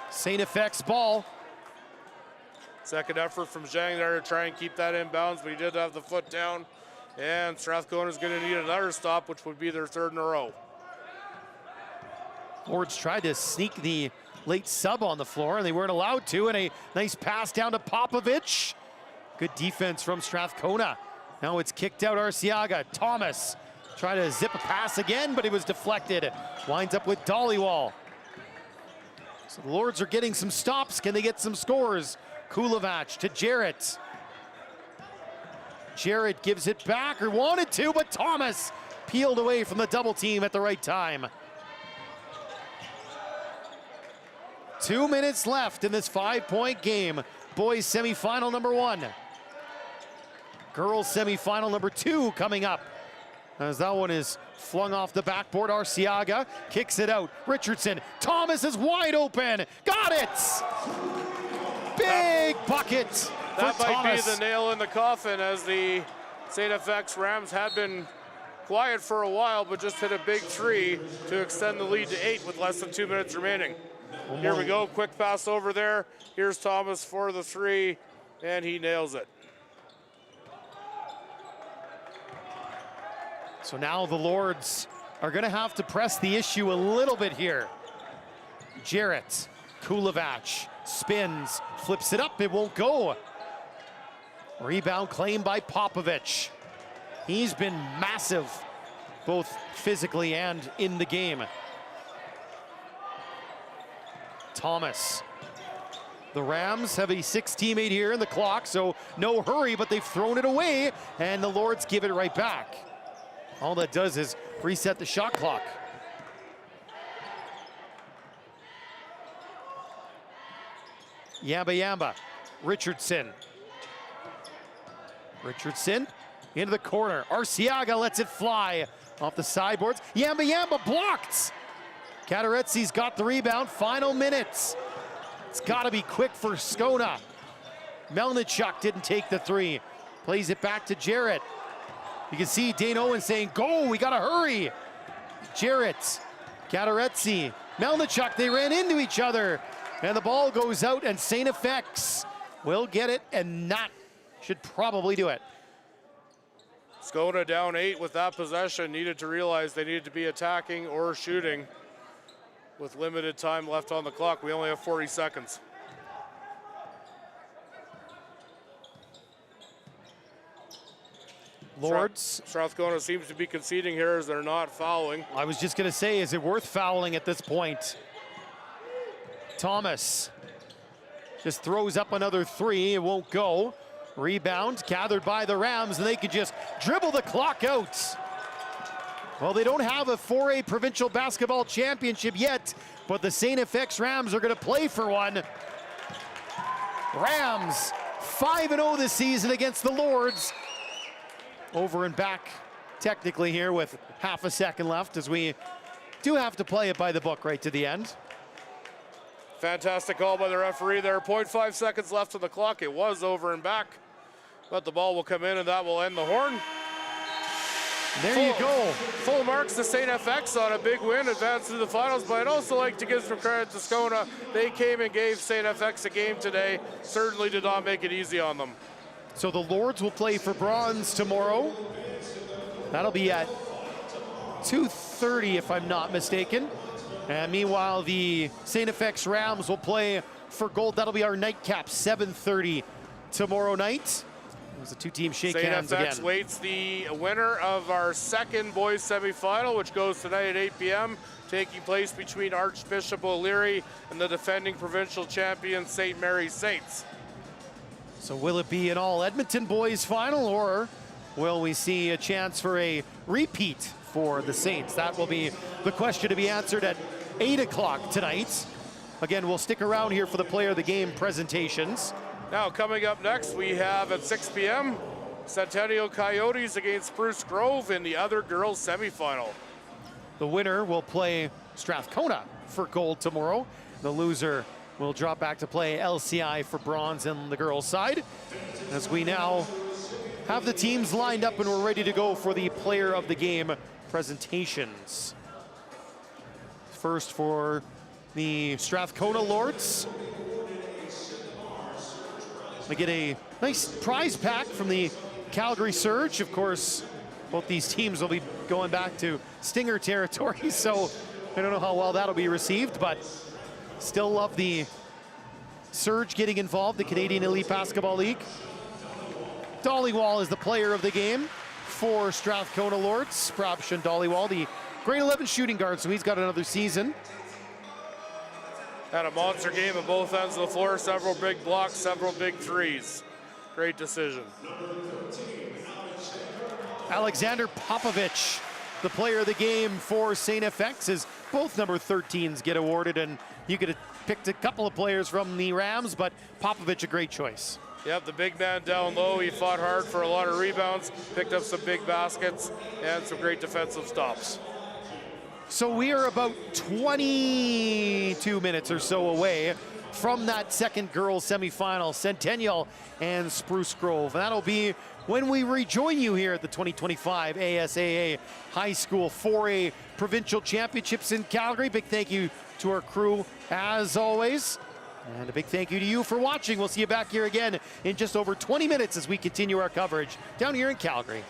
St. FX ball. Second effort from Zhang there to try and keep that in bounds, but he did have the foot down. And Strathcona is going to need another stop, which would be their 3rd in a row. Lords tried to sneak the late sub on the floor, and they weren't allowed to. And a nice pass down to Popovich. Good defense from Strathcona. Now it's kicked out Arciaga. Thomas tried to zip a pass again, but it was deflected. Winds up with Dollywall. So the Lords are getting some stops. Can they get some scores? Kulovac to Jarrett. Jarrett gives it back, or wanted to, but Thomas peeled away from the double team at the right time. 2 minutes left in this 5-point game. Boys semifinal number 1. Girls semifinal number 2 coming up. As that one is flung off the backboard, Arciaga kicks it out. Richardson, Thomas is wide open. Got it! Big bucket for That might Thomas. be the nail in the coffin, as the St. FX Rams had been quiet for a while, but just hit a big 3 to extend the lead to 8 with less than 2 minutes remaining. Here we go, quick pass over there. Here's Thomas for the 3, and he nails it. So now the Lords are going to have to press the issue a little bit here. Jarrett, Kulovac, spins, flips it up, it won't go. Rebound claimed by Popovich. He's been massive, both physically and in the game. Thomas. The Rams have a 6 teammate here in the clock, so no hurry, but they've thrown it away, and the Lords give it right back. All that does is reset the shot clock. Yamba. Richardson into the corner. Arciaga lets it fly off the sideboards. Yamba blocked. Kataretsy's got the rebound. Final minutes. It's got to be quick for Skona. Melnichuk didn't take the three. Plays it back to Jarrett. You can see Dane Owen saying, go, we got to hurry. Jarrett, Kataretsy, Melnichuk, they ran into each other. And the ball goes out, and St. FX will get it, and that should probably do it. Skona down 8 with that possession. Needed to realize they needed to be attacking or shooting with limited time left on the clock. We only have 40 seconds. Lords. Strathcona seems to be conceding here as they're not fouling. I was just going to say, is it worth fouling at this point? Thomas just throws up another three. It won't go. Rebound gathered by the Rams, and they could just dribble the clock out. Well, they don't have a 4A provincial basketball championship yet, but the St. FX Rams are going to play for one. Rams 5-0 this season against the Lords. Over and back technically here with half a second left, as we do have to play it by the book right to the end. Fantastic call by the referee there. 0.5 seconds left on the clock. It was over and back, but the ball will come in and that will end the horn. There you go. Full marks to St. FX on a big win, advance to the finals, but I'd also like to give some credit to Skona. They came and gave St. FX a game today. Certainly did not make it easy on them. So the Lords will play for bronze tomorrow. That'll be at 2:30 if I'm not mistaken. And meanwhile, the St. FX Rams will play for gold. That'll be our nightcap, 7:30 tomorrow night. As the two teams shake hands again. St. FX waits the winner of our second boys semifinal, which goes tonight at 8 p.m., taking place between Archbishop O'Leary and the defending provincial champion St. Mary's Saints. So will it be an all Edmonton boys final, or will we see a chance for a repeat for the Saints? That will be the question to be answered at 8 o'clock tonight. Again, we'll stick around here for the player of the game presentations. Now coming up next, we have at 6 p.m. Centennial Coyotes against Spruce Grove in the other girls semifinal. The winner will play Strathcona for gold tomorrow. The loser will drop back to play LCI for bronze in the girls' side. As we now have the teams lined up and we're ready to go for the player of the game presentations. First for the Strathcona Lords. They get a nice prize pack from the Calgary Surge. Of course, both these teams will be going back to Stinger territory, so I don't know how well that'll be received, but still love the Surge getting involved, the Canadian Elite Basketball League. Dollywall is the player of the game for Strathcona Lords. Prabshan Dollywall, the grade 11 shooting guard, so he's got another season. Had a monster game on both ends of the floor, several big blocks, several big threes. Great decision. Alexander Popovich, the player of the game for St. FX, as both number 13s get awarded, and you could have picked a couple of players from the Rams, but Popovich a great choice. Yep, the big man down low. He fought hard for a lot of rebounds, picked up some big baskets, and some great defensive stops. So we are about 22 minutes or so away from that second girls semifinal, Centennial and Spruce Grove. And that'll be when we rejoin you here at the 2025 ASAA High School 4A Provincial Championships in Calgary. Big thank you to our crew as always. And a big thank you to you for watching. We'll see you back here again in just over 20 minutes as we continue our coverage down here in Calgary.